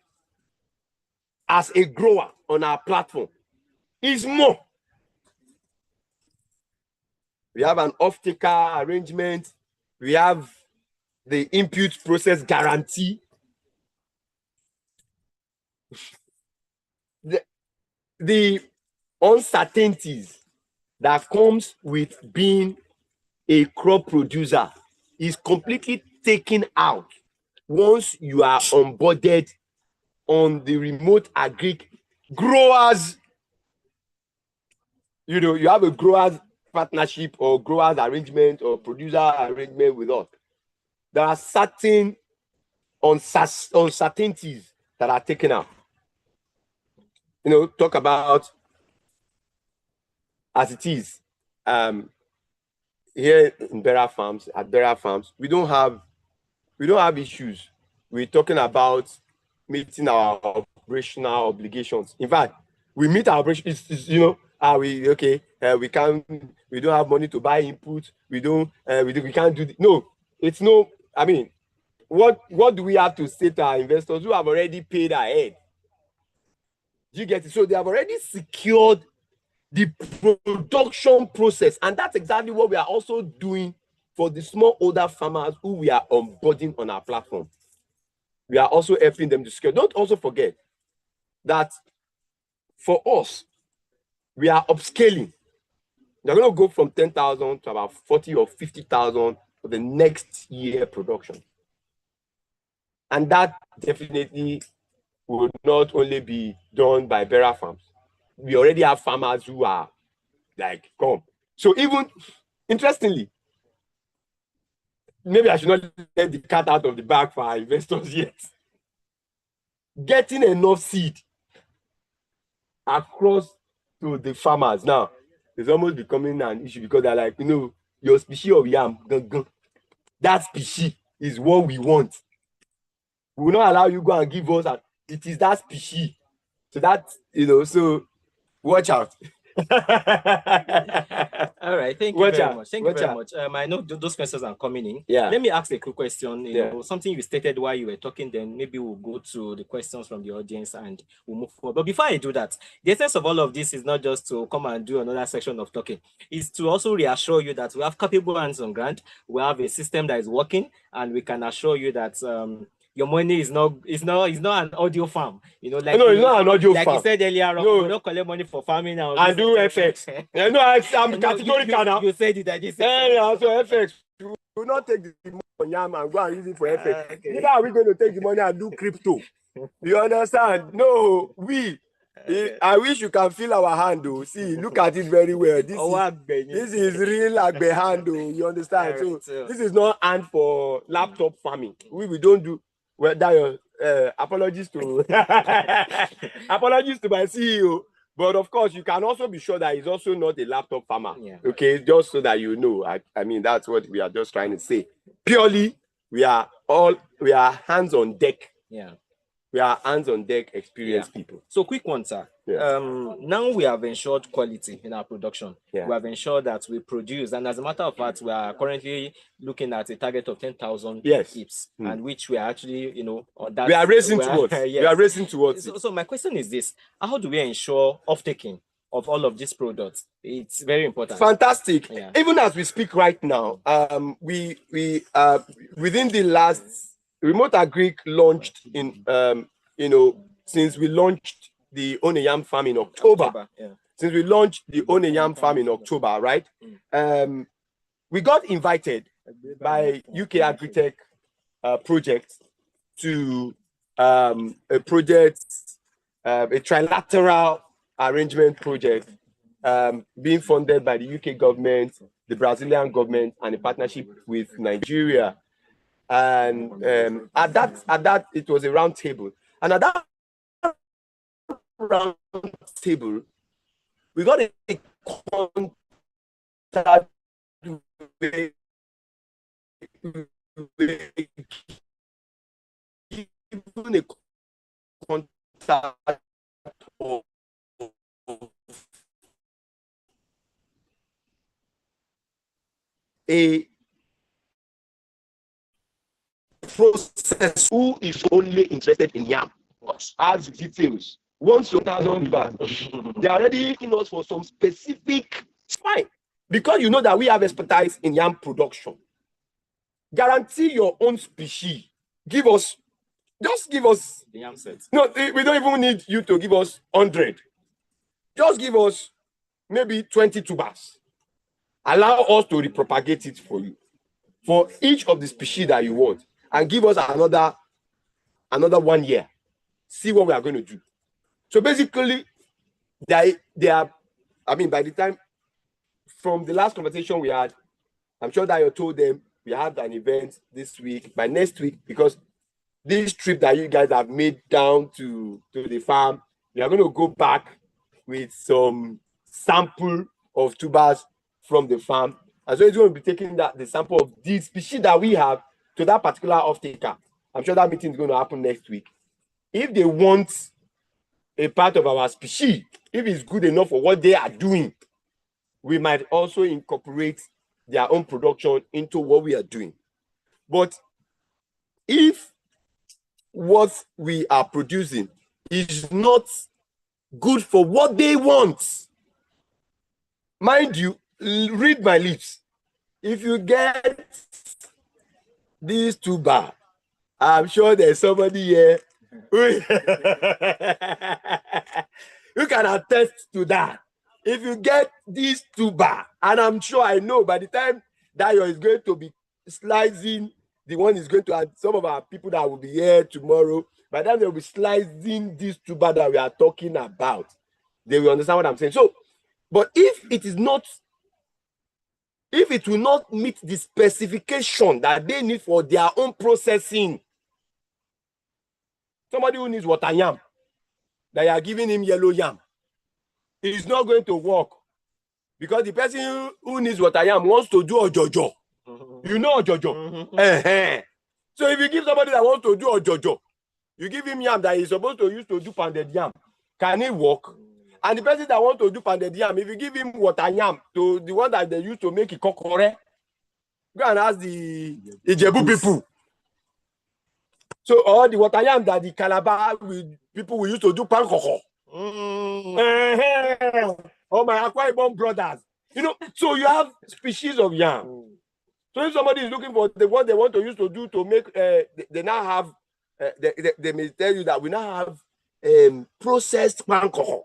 as a grower on our platform is more we have an off-taker arrangement, we have the input process guarantee. The uncertainties that comes with being a crop producer is completely taken out once you are onboarded on the remote agric growers. You know, you have a growers partnership or growers arrangement or producer arrangement with us. There are certain uncertainties that are taken out. You know, talk about as it is. Here in Bera Farms, at Bera Farms, we don't have issues. We're talking about meeting our operational obligations. In fact, we meet our operations. You know, we don't have money to buy input. We can't do no. It's no. I mean, what do we have to say to our investors who have already paid ahead? Do you get it? So they have already secured the production process, and that's exactly what we are also doing for the smallholder farmers who we are onboarding on our platform. We are also helping them to secure. Don't also forget that for us, we are upscaling. They're going to go from 10,000 to about 40 or 50,000 for the next year production. And that definitely will not only be done by Bera Farms. We already have farmers who are like, come. So even, interestingly, maybe I should not let the cat out of the bag for our investors yet. Getting enough seed across to the farmers now is almost becoming an issue because they're like, you know, your species of yam, that species is what we want. We will not allow you go and give us it is that species. So that, you know, so watch out. All right, thank you very much. Thank you very much. I know those questions are coming in. Yeah. Let me ask a quick question. You know, something you stated while you were talking, then maybe we'll go to the questions from the audience and we'll move forward. But before I do that, the essence of all of this is not just to come and do another section of talking. It's to also reassure you that we have capable hands on ground. We have a system that is working, and we can assure you that your money is not an audio farm. You know, like no, it's not an audio farm. Like you said earlier, no. we don't collect money for farming now. And do FX. No, I'm categorical now. You said it, I just said yeah, so FX. We will not take the money on yam and go and use it for FX. Okay. Neither are we going to take the money and do crypto. You understand? No, I wish you can feel our hand though. See, look at it very well. This is real Agbe hand though. You understand? So this is not hand for laptop farming. We don't do. Well, that apologies to apologies to my CEO, but of course you can also be sure that he's also not a laptop farmer. Yeah. Okay, just so that you know. I mean that's what we are just trying to say. Purely, we are hands on deck. Yeah. We are hands-on-deck experienced people. So quick one, sir. Yeah. Now we have ensured quality in our production. Yeah. We have ensured that we produce, and as a matter of fact, we are currently looking at a target of 10,000 hips, and which we are actually, you know, on that. We are racing towards. Yes. We are racing towards. So my question is this: how do we ensure off-taking of all of these products? It's very important. Fantastic. Yeah. Even as we speak right now, we within the last. Remote Agric launched in, you know, since we launched the Own a Yam farm in October. Yeah. Since we launched the Own a Yam farm in October, right? We got invited by UK Agritech project to a project, a trilateral arrangement project being funded by the UK government, the Brazilian government, and a partnership with Nigeria. And at that it was a round table, and at that round table we got a contact even a contact of a process who is only interested in yam as details. Once 1,000 rivers, they are already looking us for some specific. Fine. because you know that we have expertise in yam production, guarantee your own species. Just give us the yam set. No, we don't even need you to give us 100. Just give us maybe 20 tubers. Allow us to repropagate it for you, for each of the species that you want, and give us another 1 year. See what we are going to do. So basically, they are, I mean, by the time from the last conversation we had, I'm sure that you told them we have an event this week, by next week, because this trip that you guys have made down to the farm, we are going to go back with some sample of tubers from the farm. And so it's going to be taking the sample of the species that we have to that particular off-taker. I'm sure that meeting is going to happen next week. If they want a part of our species, if it's good enough for what they are doing, we might also incorporate their own production into what we are doing. But if what we are producing is not good for what they want, mind you, read my lips. If you get these tuber, I'm sure there's somebody here who can attest to that. If you get these tuber, and I'm sure I know by the time Dayo is going to be slicing, the one is going to add some of our people that will be here tomorrow, by the time they'll be slicing this tuber that we are talking about, they will understand what I'm saying. So, but if it will not meet the specification that they need for their own processing, somebody who needs water yam, that you are giving him yellow yam, it is not going to work, because the person who needs water yam wants to do ojojo. You know ojojo. So if you give somebody that wants to do ojojo, you give him yam that he's supposed to use to do pounded yam, can it work? And the person that wants to do pounded yam, if you give him water yam, to the one that they use to make ikokore, go and ask the Ijebu people. So all the water yam that the Calabar people will use to do pankoko. Oh, my Akwa Ibom brothers. You know, so you have species of yam. So if somebody is looking for the one they want to use to do to make, they now have, they may tell you that we now have processed pankoko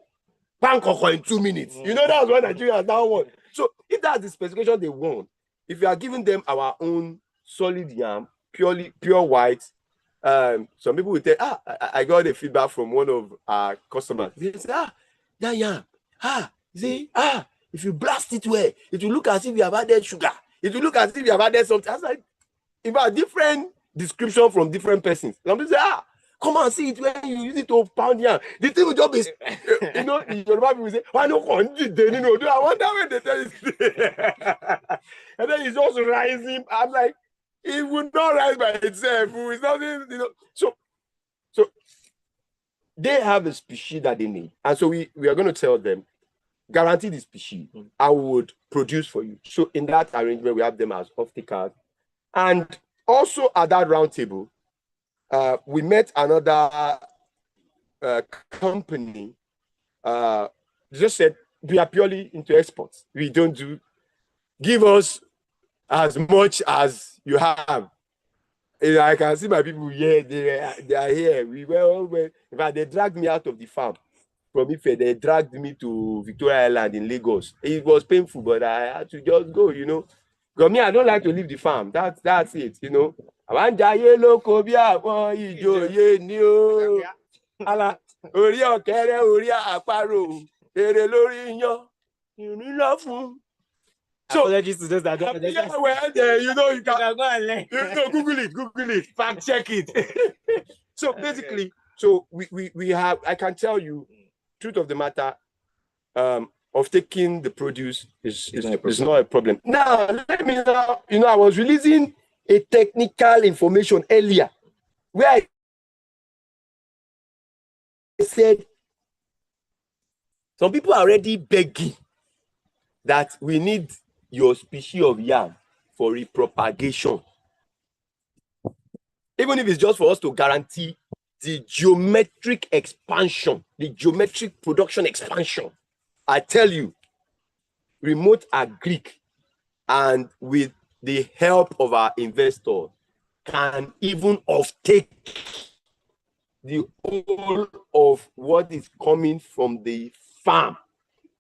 in 2 minutes. You know, that's what Nigerians now want. So if that's the specification they want, if you are giving them our own solid yam, pure white, some people will tell, I got a feedback from one of our customers. They say, that yam, if you blast it well, it will look as if you have added sugar. It will look as if you have added something. I was like, about different description from different persons. Some people say, come and see it when you use it to pound yam. The thing will just be, you know, Yoruba people say, I wonder when they tell you. And then it's just rising. I'm like, it will not rise by itself. It's nothing, you know. So they have a species that they need. And so we are going to tell them, guarantee the species, I would produce for you. So in that arrangement, we have them as off-takers. And also at that round table, we met another company, just said, we are purely into exports. We don't do, give us as much as you have. And I can see my people here, they are here. In fact, they dragged me out of the farm. From Ife, they dragged me to Victoria Island in Lagos. It was painful, but I had to just go, you know. Because me, I don't like to leave the farm. That's it, you know. So, apologies to those that don't. Yeah, well, you know, you can go and learn. Google it, fact check it. So basically, so we have, I can tell you, truth of the matter, of taking the produce is not a problem. Now, let me know, you know, I was releasing a technical information earlier where I said some people are already begging that we need your species of yam for repropagation. Even if it's just for us to guarantee the geometric expansion, the geometric production expansion. I tell you, remote Agric, and with the help of our investor, can even offtake the whole of what is coming from the farm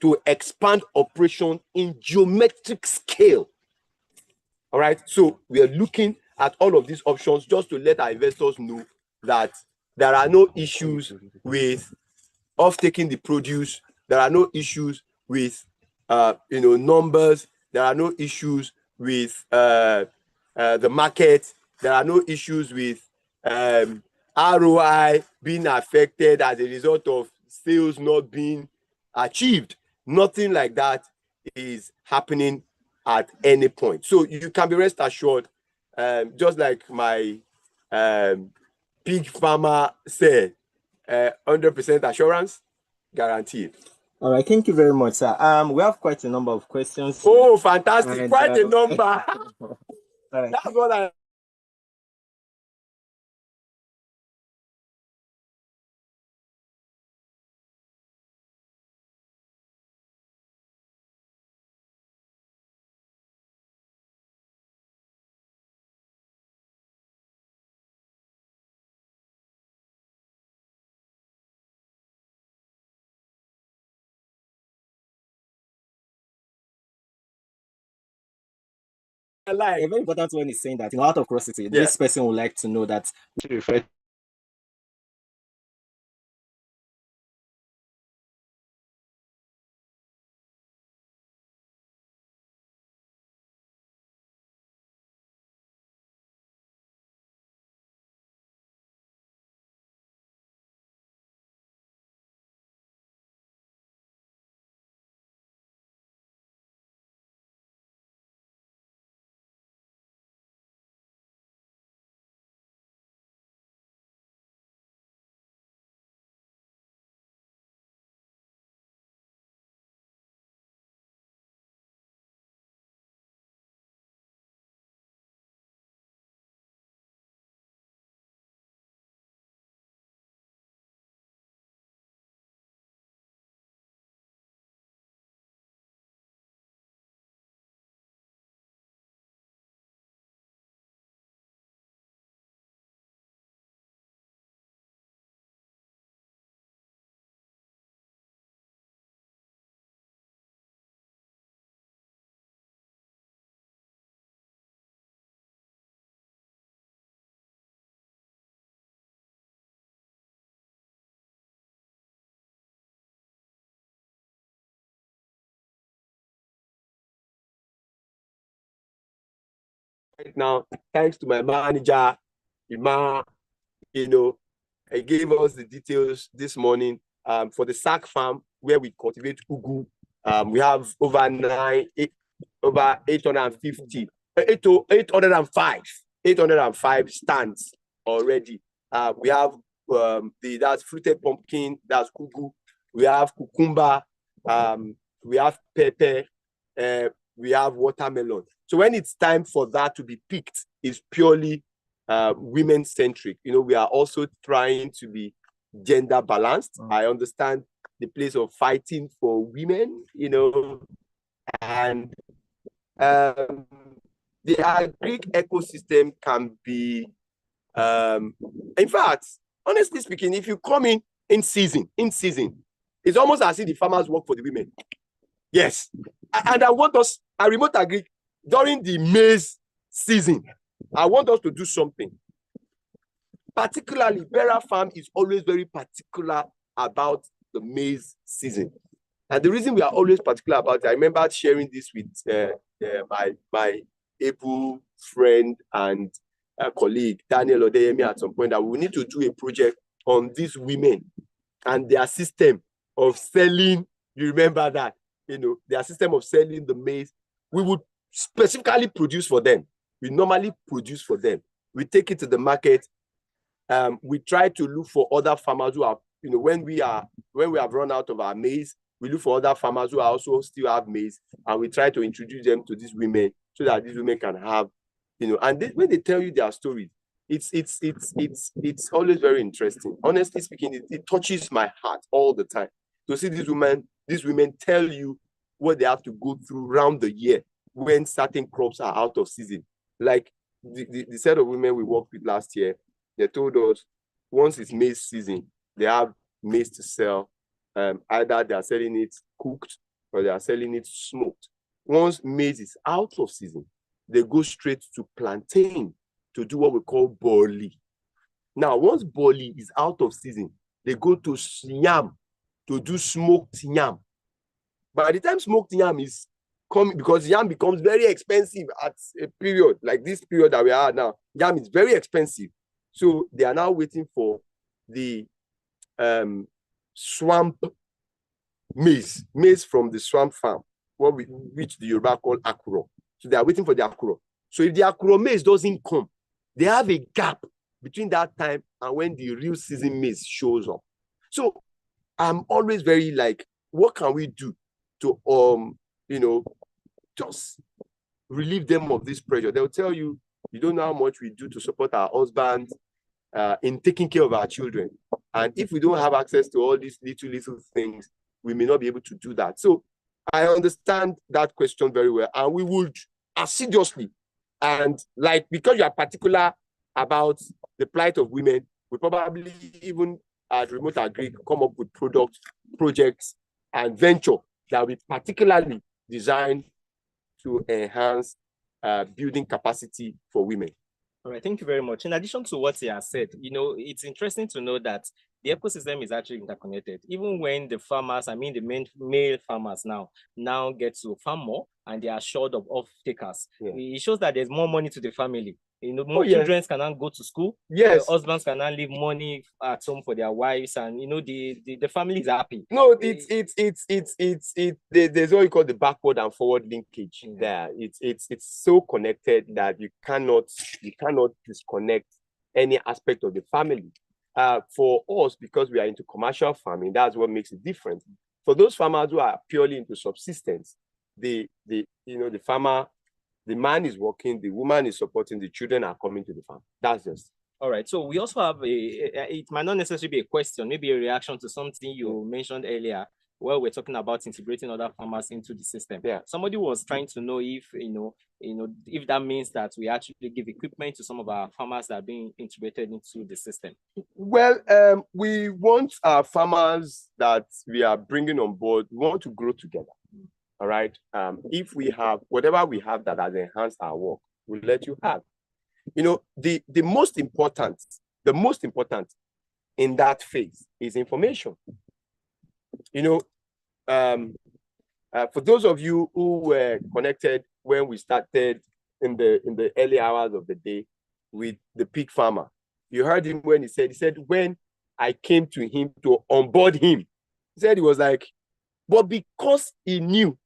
to expand operation in geometric scale. All right, so we are looking at all of these options just to let our investors know that there are no issues with off-taking the produce. There are no issues with numbers. There are no issues with the market. There are no issues with ROI being affected as a result of sales not being achieved. Nothing like that is happening at any point. So you can be rest assured, just like my pig farmer said, 100% assurance guaranteed. All right, thank you very much, sir. We have quite a number of questions. Oh, fantastic! And, quite a number. All right. That's what I. A very important one is saying that, out of curiosity, this person would like to know that. Right now, thanks to my manager, Ima, he gave us the details this morning. For the sack farm where we cultivate ugu, we have over 850, 805 stands already. We have that's fruited pumpkin, that's ugu. We have cucumber, we have pepper, we have watermelon. So when it's time for that to be picked, it's purely women-centric. We are also trying to be gender balanced. I understand the place of fighting for women, and the Agric ecosystem can be, in fact, honestly speaking, if you come in season, it's almost as if the farmers work for the women. Yes. And I remote Agric during the maize season. I want us to do something. Particularly, Bera Farm is always very particular about the maize season. And the reason we are always particular about it, I remember sharing this with my able friend and colleague, Daniel Odeyemi, at some point, that we need to do a project on these women and their system of selling. You remember that? Their system of selling the maize. We would specifically produce for them. We normally produce for them. We take it to the market. We try to look for other farmers who are, when we have run out of our maize, we look for other farmers who also still have maize, and we try to introduce them to these women so that these women can have, and when they tell you their stories, it's always very interesting. Honestly speaking, it touches my heart all the time to see these women tell you what they have to go through around the year when certain crops are out of season. Like the set of women we worked with last year, they told us once it's maize season, they have maize to sell. Either they are selling it cooked or they are selling it smoked. Once maize is out of season, they go straight to plantain to do what we call boli. Now, once boli is out of season, they go to yam to do smoked yam. By the time smoked yam is coming, because yam becomes very expensive at a period like this period that we are now, yam is very expensive. So they are now waiting for the swamp maize from the swamp farm, which the Yoruba call akuro. So they are waiting for the akuro. So if the akuro maize doesn't come, they have a gap between that time and when the real season maize shows up. So I'm always very like, what can we do to just relieve them of this pressure? They'll tell you, you don't know how much we do to support our husbands in taking care of our children. And if we don't have access to all these little things, we may not be able to do that. So I understand that question very well. And we would assiduously, and like, because you are particular about the plight of women, we probably even at Remote Agric come up with projects and venture that will be particularly designed to enhance building capacity for women. All right, thank you very much. In addition to what he has said, it's interesting to know that the ecosystem is actually interconnected. Even when the farmers, the male farmers now get to farm more and they are short of off-takers, it shows that there's more money to the family. More children can now go to school. Yes. Husbands can now leave money at home for their wives, and the family is happy. No, there's what you call the backward and forward linkage there. It's so connected that you cannot disconnect any aspect of the family. For us, because we are into commercial farming, that's what makes it different. For those farmers who are purely into subsistence, the man is working, the woman is supporting, the children are coming to the farm. That's just. All right. So we also have it might not necessarily be a question, maybe a reaction to something you mentioned earlier, where we're talking about integrating other farmers into the system. Yeah. Somebody was trying to know if, if that means that we actually give equipment to some of our farmers that are being integrated into the system. Well, we want our farmers that we are bringing on board, we want to grow together. All right. If we have whatever we have that has enhanced our work, we'll let you have. The most important in that phase is information. For those of you who were connected when we started in the early hours of the day with the pig farmer, you heard him when he said when I came to him to onboard him, he said he was like, but because he knew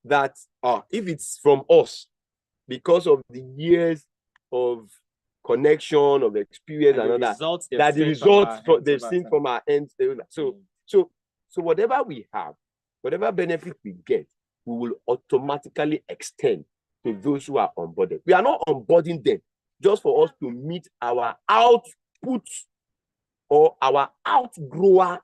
that if it's from us, because of the years of connection, of experience and all that the results they've seen from our end. So whatever we have, whatever benefit we get, we will automatically extend to those who are onboarded. We are not onboarding them just for us to meet our output or our outgrower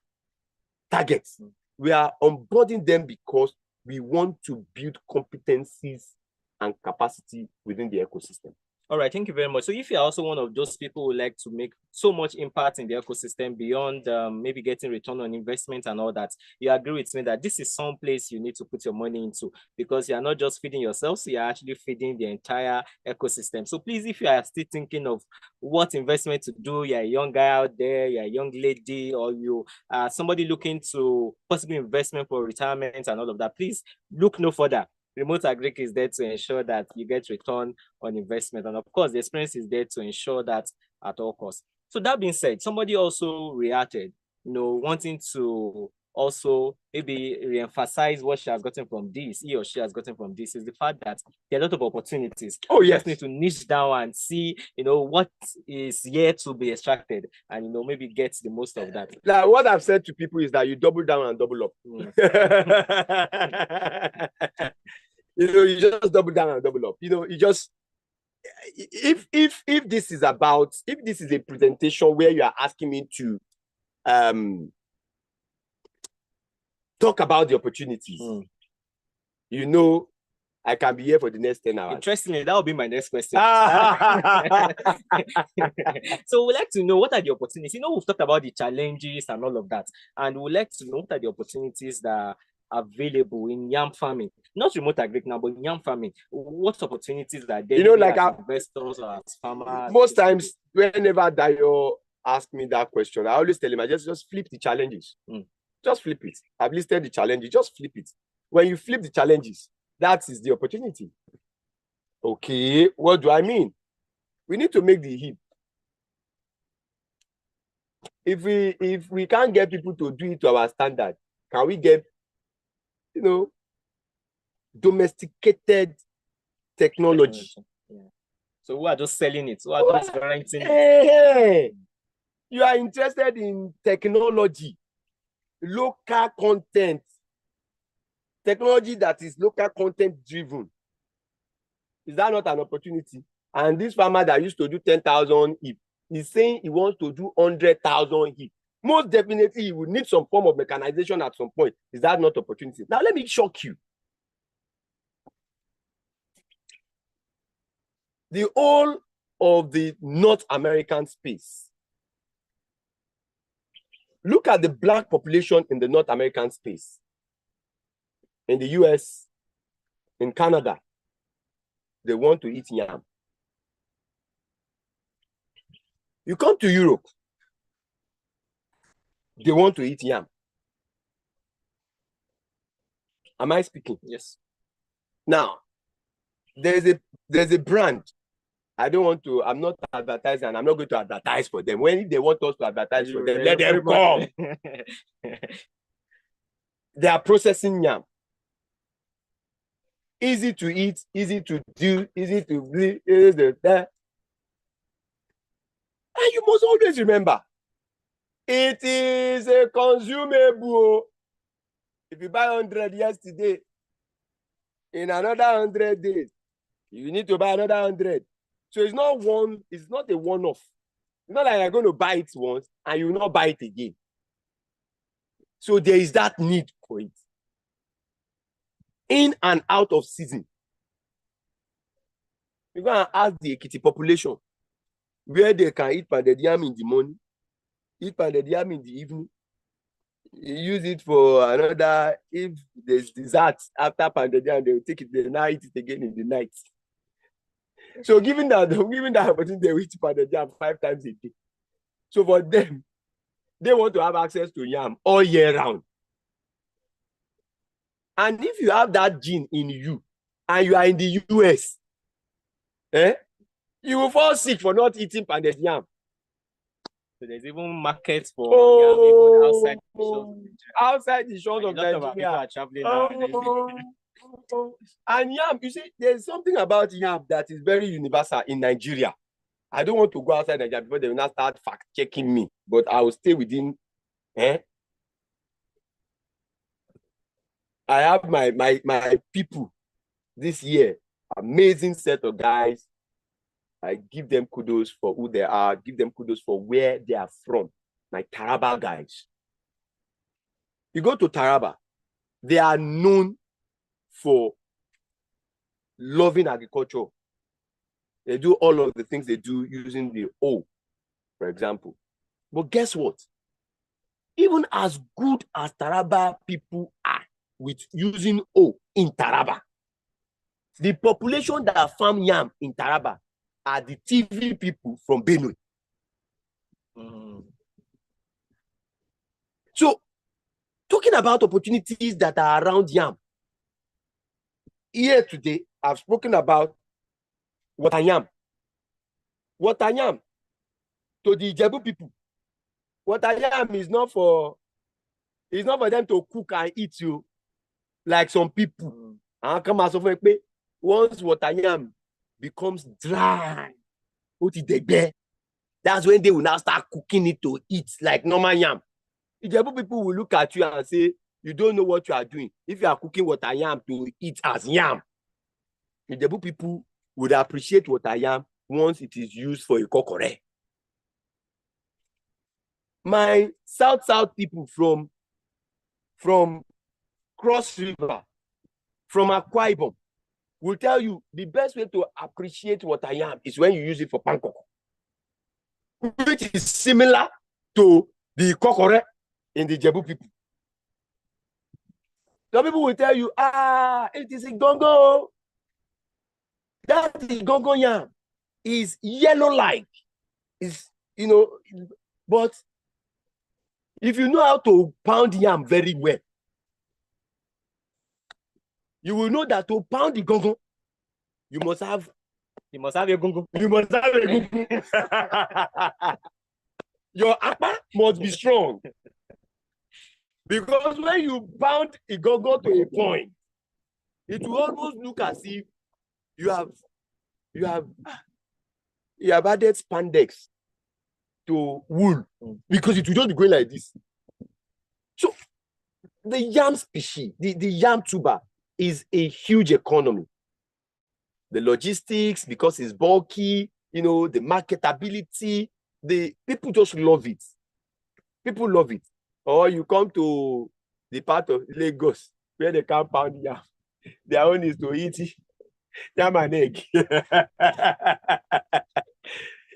targets. We are onboarding them because we want to build competencies and capacity within the ecosystem. All right, thank you very much. So if you're also one of those people who like to make so much impact in the ecosystem beyond maybe getting return on investment and all that, you agree with me that this is some place you need to put your money into, because you're not just feeding yourselves, you're actually feeding the entire ecosystem. So please, if you are still thinking of what investment to do, you're a young guy out there, you're a young lady, or you are somebody looking to possibly investment for retirement and all of that, please look no further. Remote Agric is there to ensure that you get return on investment. And of course, the experience is there to ensure that at all costs. So that being said, somebody also reacted, wanting to also maybe re-emphasize what she has gotten from this, he or she has gotten from this, is the fact that there are a lot of opportunities. Oh, yes. You just need to niche down and see, what is yet to be extracted and, maybe get the most of that. Like what I've said to people is that you double down and double up. You just double down and double up. You just, if this is a presentation where you are asking me to talk about the opportunities, you know, I can be here for the next 10 hours. Interestingly, that will be my next question. So we'd like to know, what are the opportunities? You know, we've talked about the challenges and all of that, and we'd like to know what are the opportunities that are available in yam farming, not remote agric now, but in yam farming. What opportunities are there? You know, like as investors or as farmers? Most times, whenever Dayo ask me that question, I always tell him, I just flip the challenges. Just flip it. I've listed the challenges, just flip it. When you flip the challenges, that is the opportunity. Okay, what do I mean? We need to make the heap. If we can't get people to do it to our standard, can we get, you know, domesticated technology? Yeah. So we are just selling it. We are just renting it. Hey, you are interested in technology, local content, technology that is local content driven. Is that not an opportunity? And this farmer that used to do 10,000 heap is saying he wants to do 100,000 heap. Most definitely, he will need some form of mechanization at some point. Is that not opportunity? Now, let me shock you. The whole of the North American space. Look at the black population in the North American space. In the US, in Canada, they want to eat yam. You come to Europe, they want to eat yam. Am I speaking? Yes. Now, there's a brand. I'm not advertising, and I'm not going to advertise for them. When they want us to advertise for them, let them come. They are processing yam. Easy to eat, easy to do, easy to breathe, and you must always remember, it is a consumable. If you buy 100 yesterday, in another 100 days, you need to buy another 100. So it's not a one-off. It's not like you're going to buy it once and you will not buy it again. So there is that need for it. In and out of season. You go and ask the Ekiti population where they can eat pounded yam in the morning, eat pounded yam in the evening, use it for another, if there's dessert after pounded yam, they will take it, they will now eat it again in the night. So given that opportunity, they will eat pounded yam 5 times a day. So for them, they want to have access to yam all year round. And if you have that gene in you and you are in the US, you will fall sick for not eating pounded yam. So there's even markets for yam even outside the shores of Nigeria. A lot of people are traveling now. And yam, you see, there's something about yam that is very universal in Nigeria. I don't want to go outside Nigeria before they will not start fact checking me, but I will stay within. I have my people this year, amazing set of guys. I give them kudos for who they are, give them kudos for where they are from. My Taraba guys. You go to Taraba, they are known for loving agriculture. They do all of the things they do using the O, for example. But guess what? Even as good as Taraba people are with using O in Taraba, the population that farm yam in Taraba are the TV people from Benue. So, talking about opportunities that are around yam, here today, I've spoken about water yam. Water yam to the Ijebu people. Water yam is not for them to cook and eat you like some people. Come as of once water yam becomes dry, that's when they will now start cooking it to eat like normal yam. Ijebu people will look at you and say, you don't know what you are doing. If you are cooking water yam to eat as yam, Ijebu people would appreciate water yam once it is used for a kokore. My south people from Cross River, from Akwa Ibom will tell you the best way to appreciate water yam is when you use it for pankoko, which is similar to the kokore in the Jebu people. Some people will tell you, it is a gongo. That is gongo yam. Is yellow-like. Is, but if you know how to pound yam very well, you will know that to pound the gongo, you must have You must have a gungu. You must have a gungu. Your upper must be strong. Because when you pound a gongo to a point, it will almost look as if you have added spandex to wool, because it will just be going like this. So the yam species, the yam tuber is a huge economy. The logistics, because it's bulky, the marketability, the people just love it. People love it. Or you come to the part of Lagos where they can't pound yam. Their own is to eat yam and egg.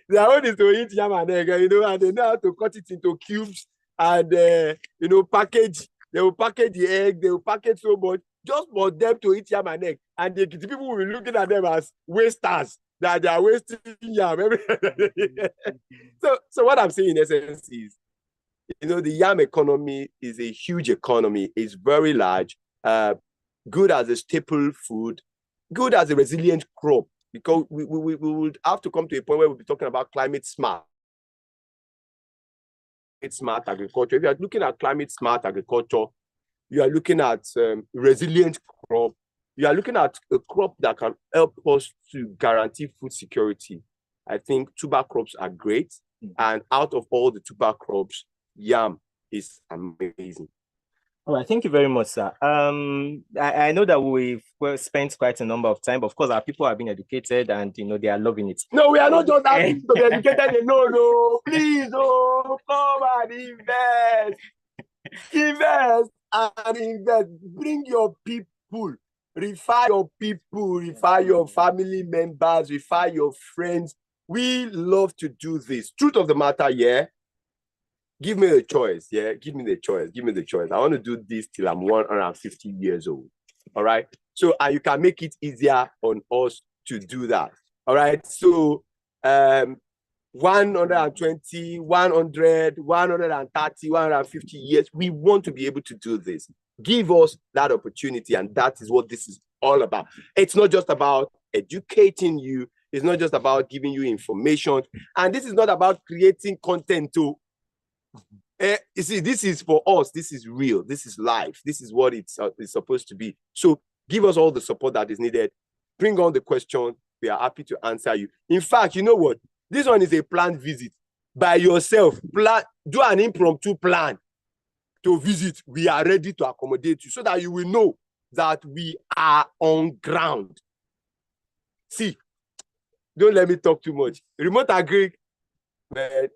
Their own is to eat yam and egg, and they know how to cut it into cubes and package. They will package the egg, they will package so much just for them to eat yam and egg. And the people will be looking at them as wasters, that they are wasting yam. So what I'm saying in essence is, the yam economy is a huge economy. It's very large, good as a staple food, good as a resilient crop, because we would have to come to a point where we'll be talking about climate smart. It's smart agriculture. If you are looking at climate smart agriculture, you are looking at resilient crop. You are looking at a crop that can help us to guarantee food security. I think tuber crops are great. And out of all the tuber crops, yam is amazing. All right, thank you very much, sir. I know that we've spent quite a number of time. Of course, our people have been educated and they are loving it. No, we are not just asking to be educated. No, please, come and invest. Invest and invest. Bring your people. Refer your people. Refer your family members. Refer your friends. We love to do this. Truth of the matter, yeah. Give me the choice, yeah. Give me the choice. Give me the choice. I want to do this till I'm 150 years old. All right. So, and you can make it easier on us to do that. All right. So, 120, 100, 130, 150 years, we want to be able to do this. Give us that opportunity, and that is what this is all about. It's not just about educating you. It's not just about giving you information. And this is not about creating content too. You see, this is for us. This is real. This is life. This is what it's supposed to be. So give us all the support that is needed. Bring on the question. We are happy to answer you. In fact, you know what? This one is a planned visit by yourself. Do an impromptu plan to visit. We are ready to accommodate you so that you will know that we are on ground. See, don't let me talk too much. Remote Agric, man.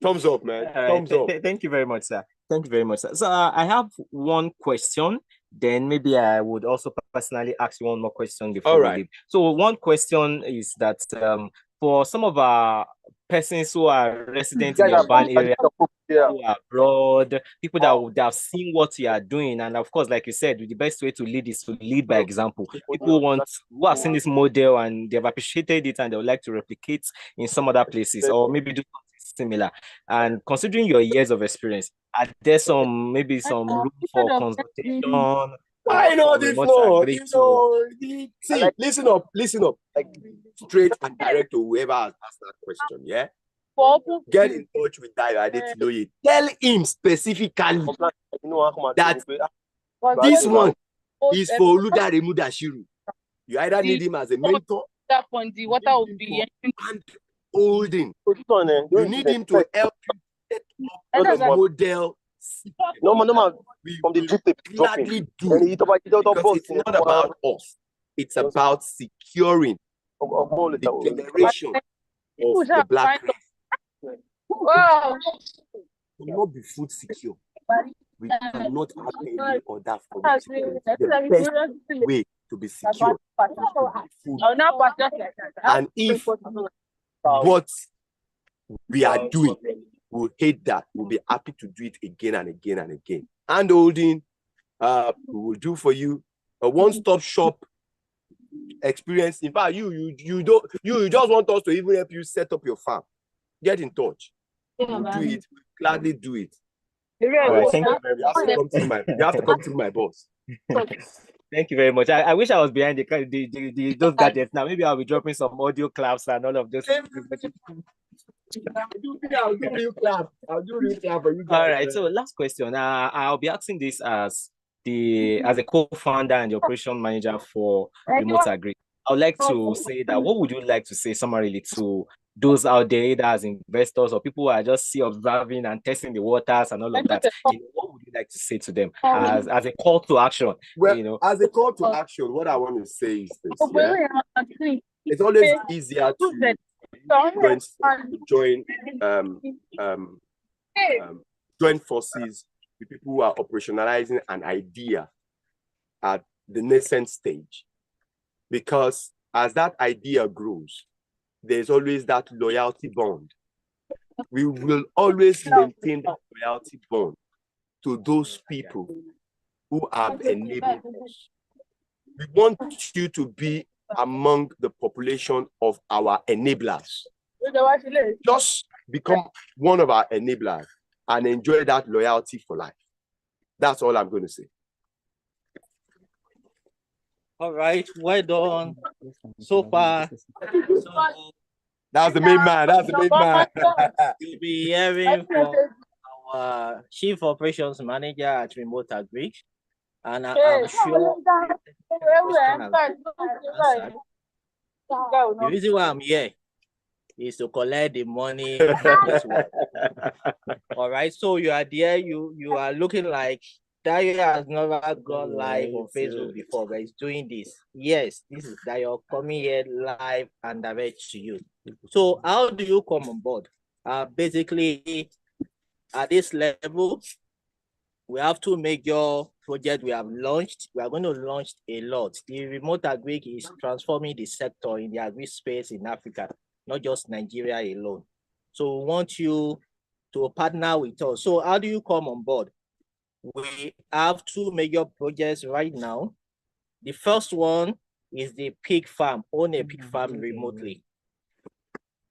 Thumbs up, man. Thumbs up. Thank you very much, sir. Thank you very much, sir. So I have one question. Then maybe I would also personally ask you one more question before we leave. So one question is that for some of our persons who are residents in the urban area, who are abroad, people that would have seen what you are doing, and of course, like you said, the best way to lead is to lead by example. People who have seen this model and they've appreciated it and they would like to replicate in some other places, or maybe do something similar. And considering your years of experience, are there some room for consultation? I know this one. See, listen up. Like straight and direct to whoever has asked that question. Yeah. Get in touch with Dayo. Tell him specifically that this one is for Oludare Mudashiru. You either need him as a mentor, that point, the water will be and holding. You need him to help you set up the model. No, from the drip tape gladly do it, because it's not about us. It's about securing the generation of the black race. wow. We cannot be food secure. We cannot have any other form of security. The best way to be secure. Food. And And if what we are doing, we'll hate that. We'll be happy to do it again and again and again. Hand holding, we will do for you a one-stop shop experience. In fact, you just want us to even help you set up your farm. Get in touch. We'll do it. Gladly do it. All right, thank you. You have to come through my boss. Thank you very much. I wish I was behind those gadgets. Now maybe I'll be dropping some audio claps and all of those. I'll do real clap for you guys. All right. So last question. I'll be asking this as a co-founder and the operation manager for Remote Agric. I would like to say that what would you like to say summarily to those out there, either as investors or people who are just observing and testing the waters and all of that? What would you like to say to them as a call to action? Well, as a call to action, what I want to say is this. Yeah? It's always easier to join forces with people who are operationalizing an idea at the nascent stage, because as that idea grows, there's always that loyalty bond. We will always maintain that loyalty bond to those people who have enabled us. We want you to be among the population of our enablers. Just become one of our enablers and enjoy that loyalty for life. That's all I'm going to say. All right, well done. So far, that's the main man. That's the main man. You'll be hearing from our Chief Operations Manager at Remote Agric, and I'm sure the reason why I'm here is to collect the money. All right, so you are there. You are looking like Dayo has never gone live on Facebook before, but he's doing this. Yes, this is Dayo coming here live and direct to you. So how do you come on board? Basically, at this level, we have two major projects we have launched. We are going to launch a lot. The Remote Agric is transforming the sector in the agri space in Africa, not just Nigeria alone. So we want you to partner with us. So how do you come on board? We have two major projects right now. The first one is the pig farm, own a pig farm remotely.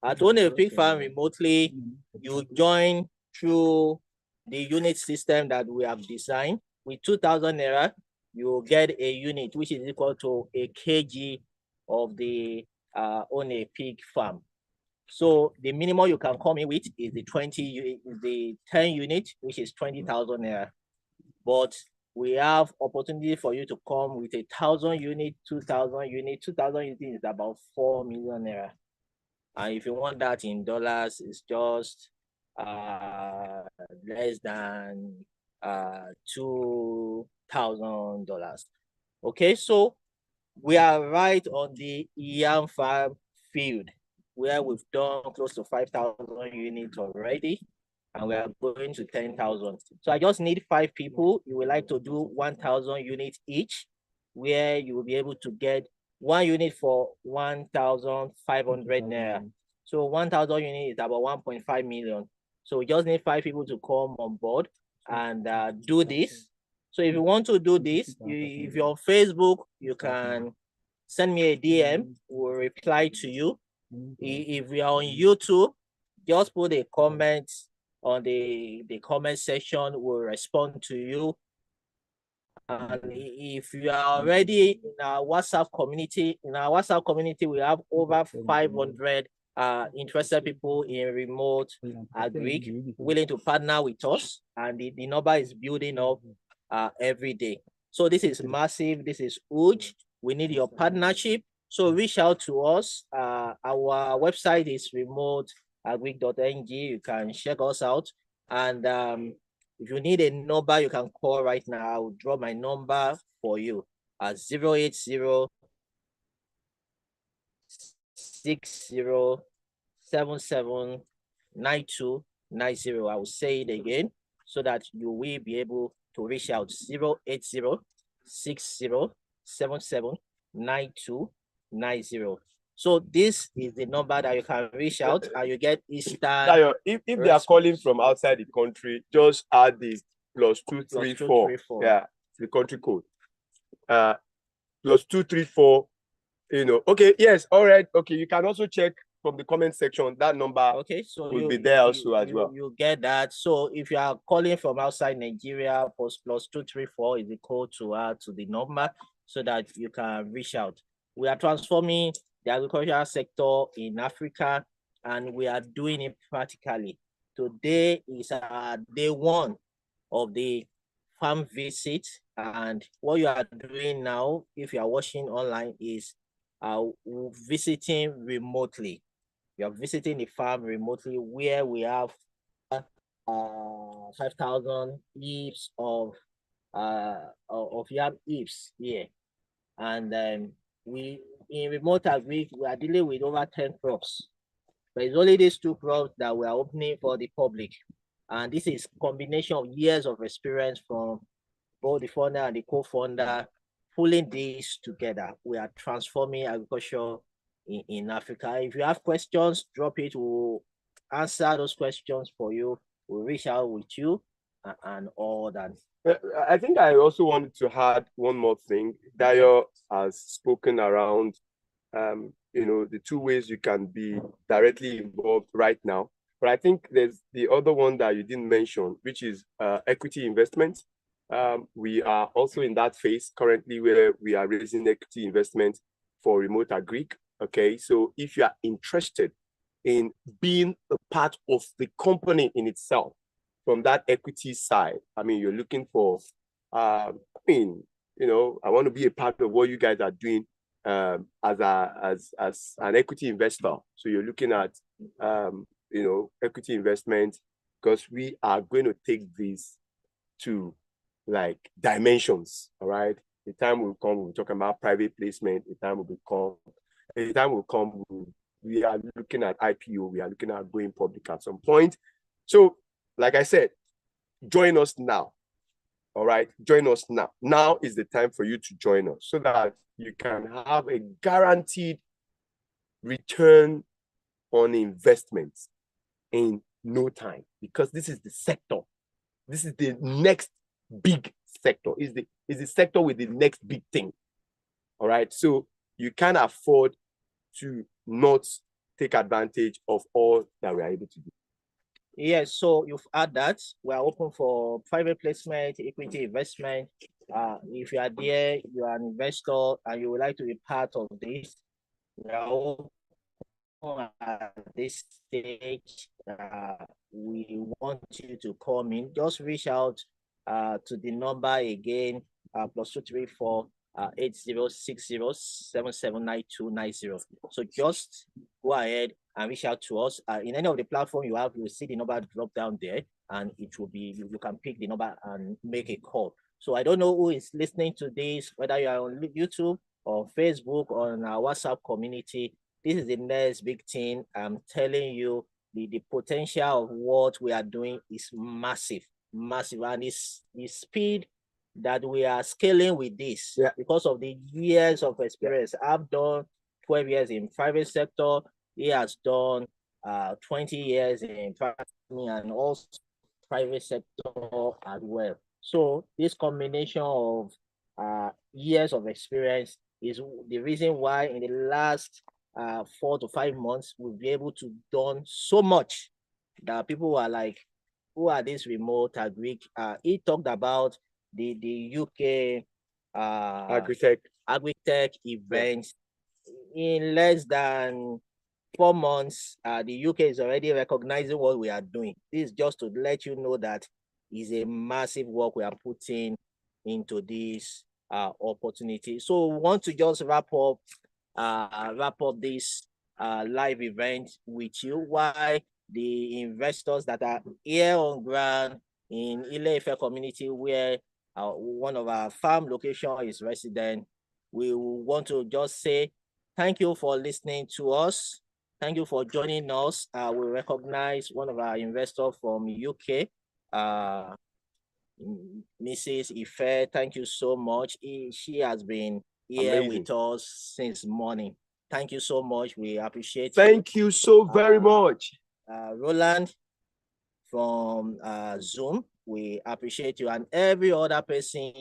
At own a pig farm remotely, you join through the unit system that we have designed. With 2,000 naira, you will get a unit which is equal to a kg of the own a pig farm. So the minimum you can come in with is the 10 unit, which is 20,000 naira. But we have opportunity for you to come with 1,000 unit, 2,000 unit. 2,000 unit is about 4 million naira. And if you want that in dollars, it's just less than $2,000. Okay, so we are right on the yam farm field where we've done close to 5,000 units already, and we are going to 10,000. So I just need 5 people. You would like to do 1,000 units each, where you will be able to get 1 unit for 1,500 naira. So 1,000 units is about 1.5 million. So we just need 5 people to come on board and do this. So if you want to do this, if you're on Facebook, you can send me a DM. We'll reply to you. If we are on YouTube, just put a comment on the comment section. We'll respond to you. And if you are already in our WhatsApp community, we have over 500 interested people in Remote Agric willing to partner with us, and the number is building up every day. So this is massive. This is huge. We need your partnership. So reach out to us. Our website is remoteagric.ng. You can check us out. And if you need a number, you can call right now. I will drop my number for you at 080 60779290. I will say it again so that you will be able to reach out. 080 6077 9290. So this is the number that you can reach out and you get instant. If they are calling from outside the country, just add the +234. Yeah, the country code. +234. Okay, yes, all right. Okay, you can also check from the comment section that number. Okay, so will be there also as well. You get that. So if you are calling from outside Nigeria, +234 is the code to add to the number so that you can reach out. We are transforming the agricultural sector in Africa, and we are doing it practically. Today is day one of the farm visit, and what you are doing now, if you are watching online, is visiting remotely. You are visiting the farm remotely where we have 5,000 heaps of yam heaps here, and we in remote Agric we are dealing with over 10 crops, but it's only these 2 crops that we are opening for the public, and this is combination of years of experience from both the founder and the co-founder. Pulling these together, we are transforming agriculture in Africa. If you have questions, drop it. We'll answer those questions for you. We'll reach out with you and all that. I think I also wanted to add one more thing. Dayo has spoken around, the 2 ways you can be directly involved right now. But I think there's the other one that you didn't mention, which is equity investment. We are also in that phase currently where we are raising equity investment for remote Agric. Okay, so if you are interested in being a part of the company in itself from that equity side, you're looking for, I want to be a part of what you guys are doing as an equity investor. So you're looking at, equity investment, because we are going to take this to like dimensions. All right, the time will come, we'll talk about private placement. The time will come, we are looking at IPO, we are looking at going public at some point. So like I said, join us now. All right, join us now. Now is the time for you to join us so that you can have a guaranteed return on investments in no time, because this is the sector. This is the next big sector. Is the sector with the next big thing. All right, so you can't afford to not take advantage of all that we are able to do. Yes, so you've had that. We are open for private placement, equity investment. If you are there, you are an investor and you would like to be part of this, we are open at this stage. We want you to come in. Just reach out to the number again, +234 8060779290. So just go ahead and reach out to us. In any of the platform you have, you will see the number drop down there, and it will be, you can pick the number and make a call. So I don't know who is listening to this, whether you are on YouTube or Facebook or on our WhatsApp community. This is the next big thing. I'm telling you, the potential of what we are doing is massive, and it's the speed that we are scaling with this, because of the years of experience. I've done 12 years in private sector. He has done 20 years in private and also private sector as well. So this combination of years of experience is the reason why in the last 4 to 5 months we'll be able to done so much that people are like, who are these remote Agric? He talked about the UK Agritech events. In less than 4 months, the UK is already recognizing what we are doing. This is just to let you know that is a massive work we are putting into this opportunity. So we want to just wrap up this live event with you. Why the investors that are here on ground in Ile-Ife community, where one of our farm location is resident, we want to just say thank you for listening to us. Thank you for joining us. We recognize one of our investors from UK, Mrs. Ife. Thank you so much. She has been here Amazing. with us since morning. Thank you so much. We appreciate Thank you so very much. Roland from Zoom. We appreciate you, and every other person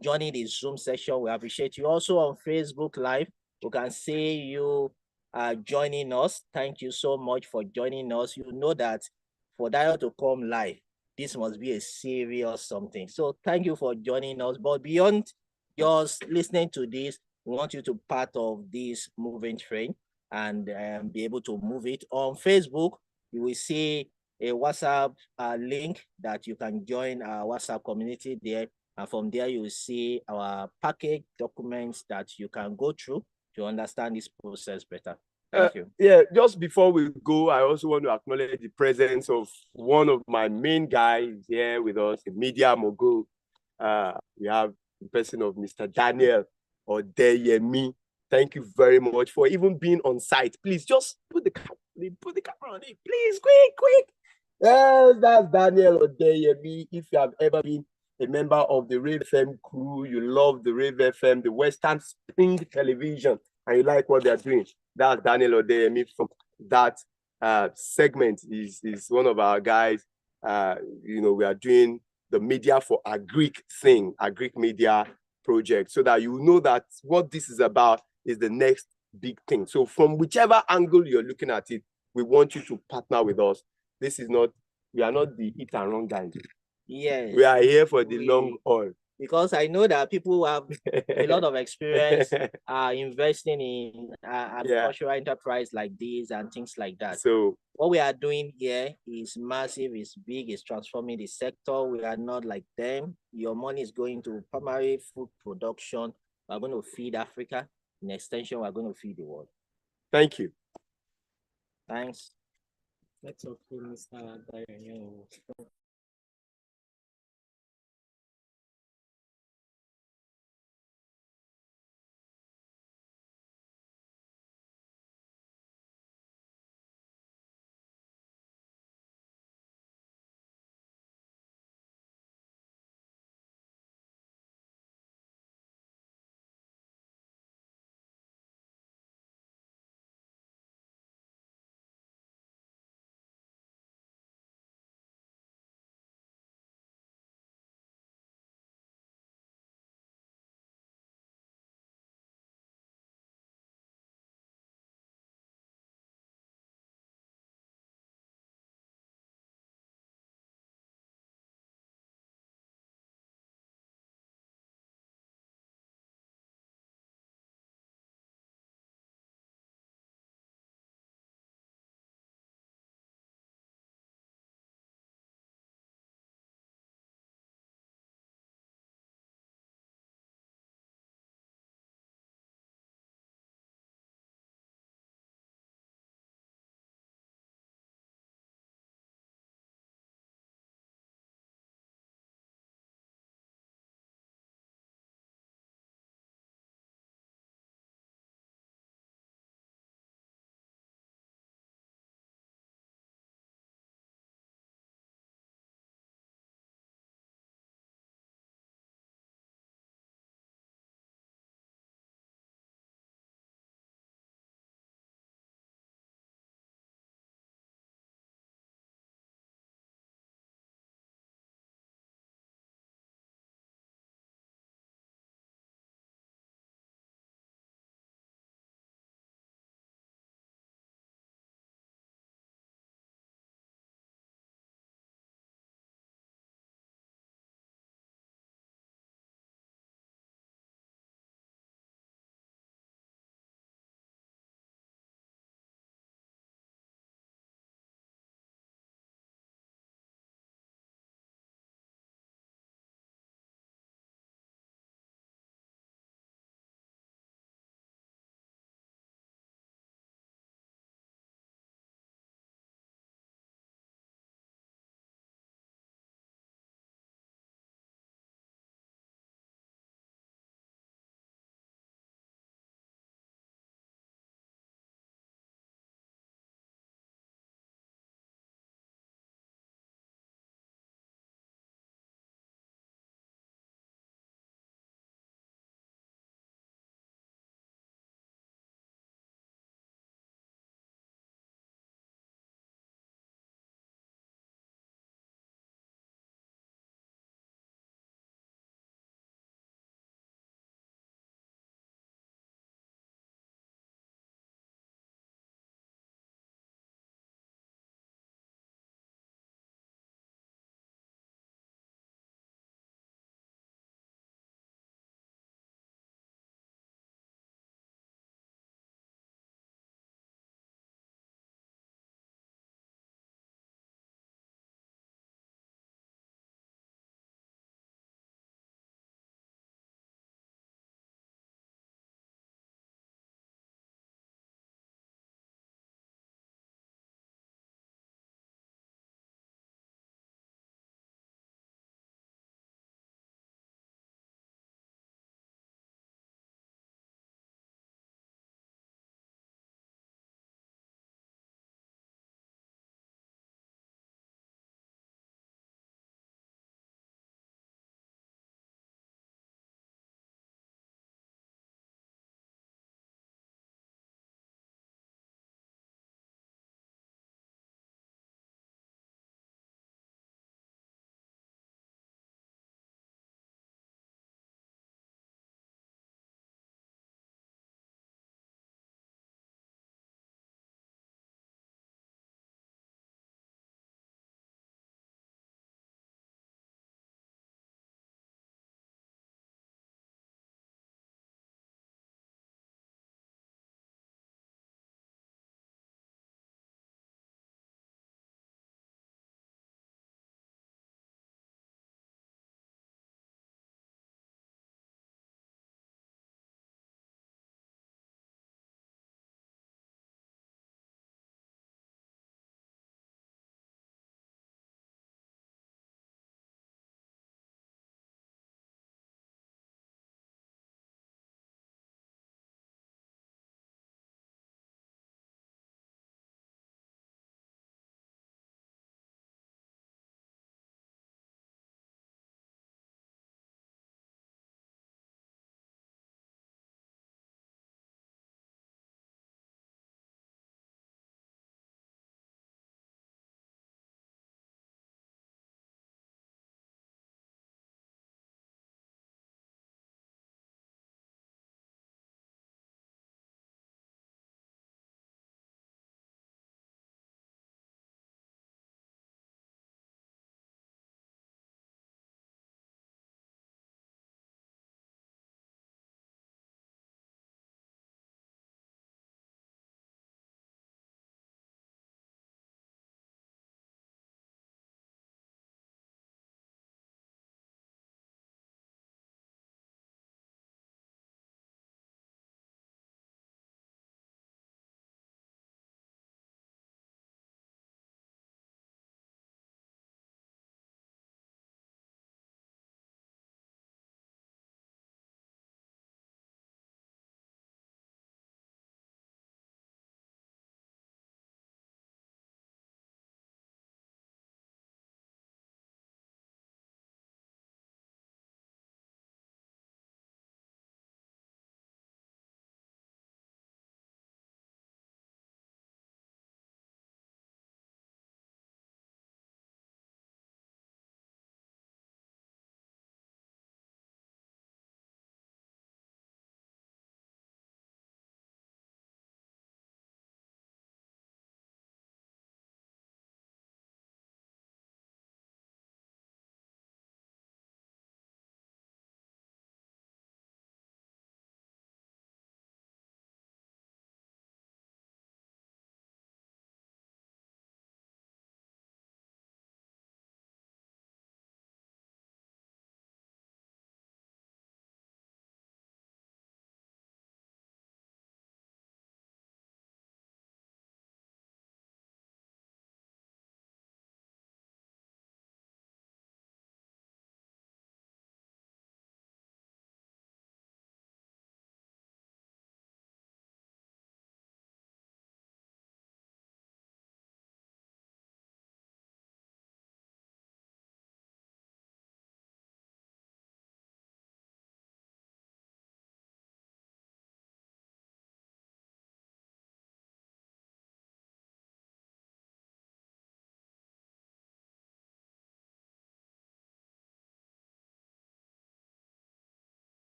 joining the Zoom session. We appreciate you. Also on Facebook Live, we can see you joining us. Thank you so much for joining us. You know that for Dio to come live, this must be a serious something. So thank you for joining us. But beyond just listening to this, we want you to part of this moving train and be able to move it. On Facebook, you will see a WhatsApp link that you can join our WhatsApp community there. And from there, you will see our package documents that you can go through to understand this process better. Thank you. Yeah, just before we go, I also want to acknowledge the presence of one of my main guys here with us, the media mogul. We have the person of Mr. Daniel Odeyemi. Thank you very much for even being on site. Please just put the camera on it. Please, quick. Yes, that's Daniel Odeyemi. If you have ever been a member of the Rave FM crew, you love the Rave FM, the Western Spring Television, and you like what they're doing, that's Daniel Odeyemi from that segment. Is one of our guys. We are doing the media for Agric thing, Agric media project, so that you know that what this is about is the next big thing. So from whichever angle you're looking at it, we want you to partner with us. This is not, we are not the hit and run guys. Yes. We are here for the long haul. Because I know that people who have a lot of experience investing in agricultural enterprise like this and things like that. So what we are doing here is massive, is big, is transforming the sector. We are not like them. Your money is going to primary food production. We're going to feed Africa. In extension, we're going to feed the world. Thank you. Thanks. Let's talk to Mr. Dayo.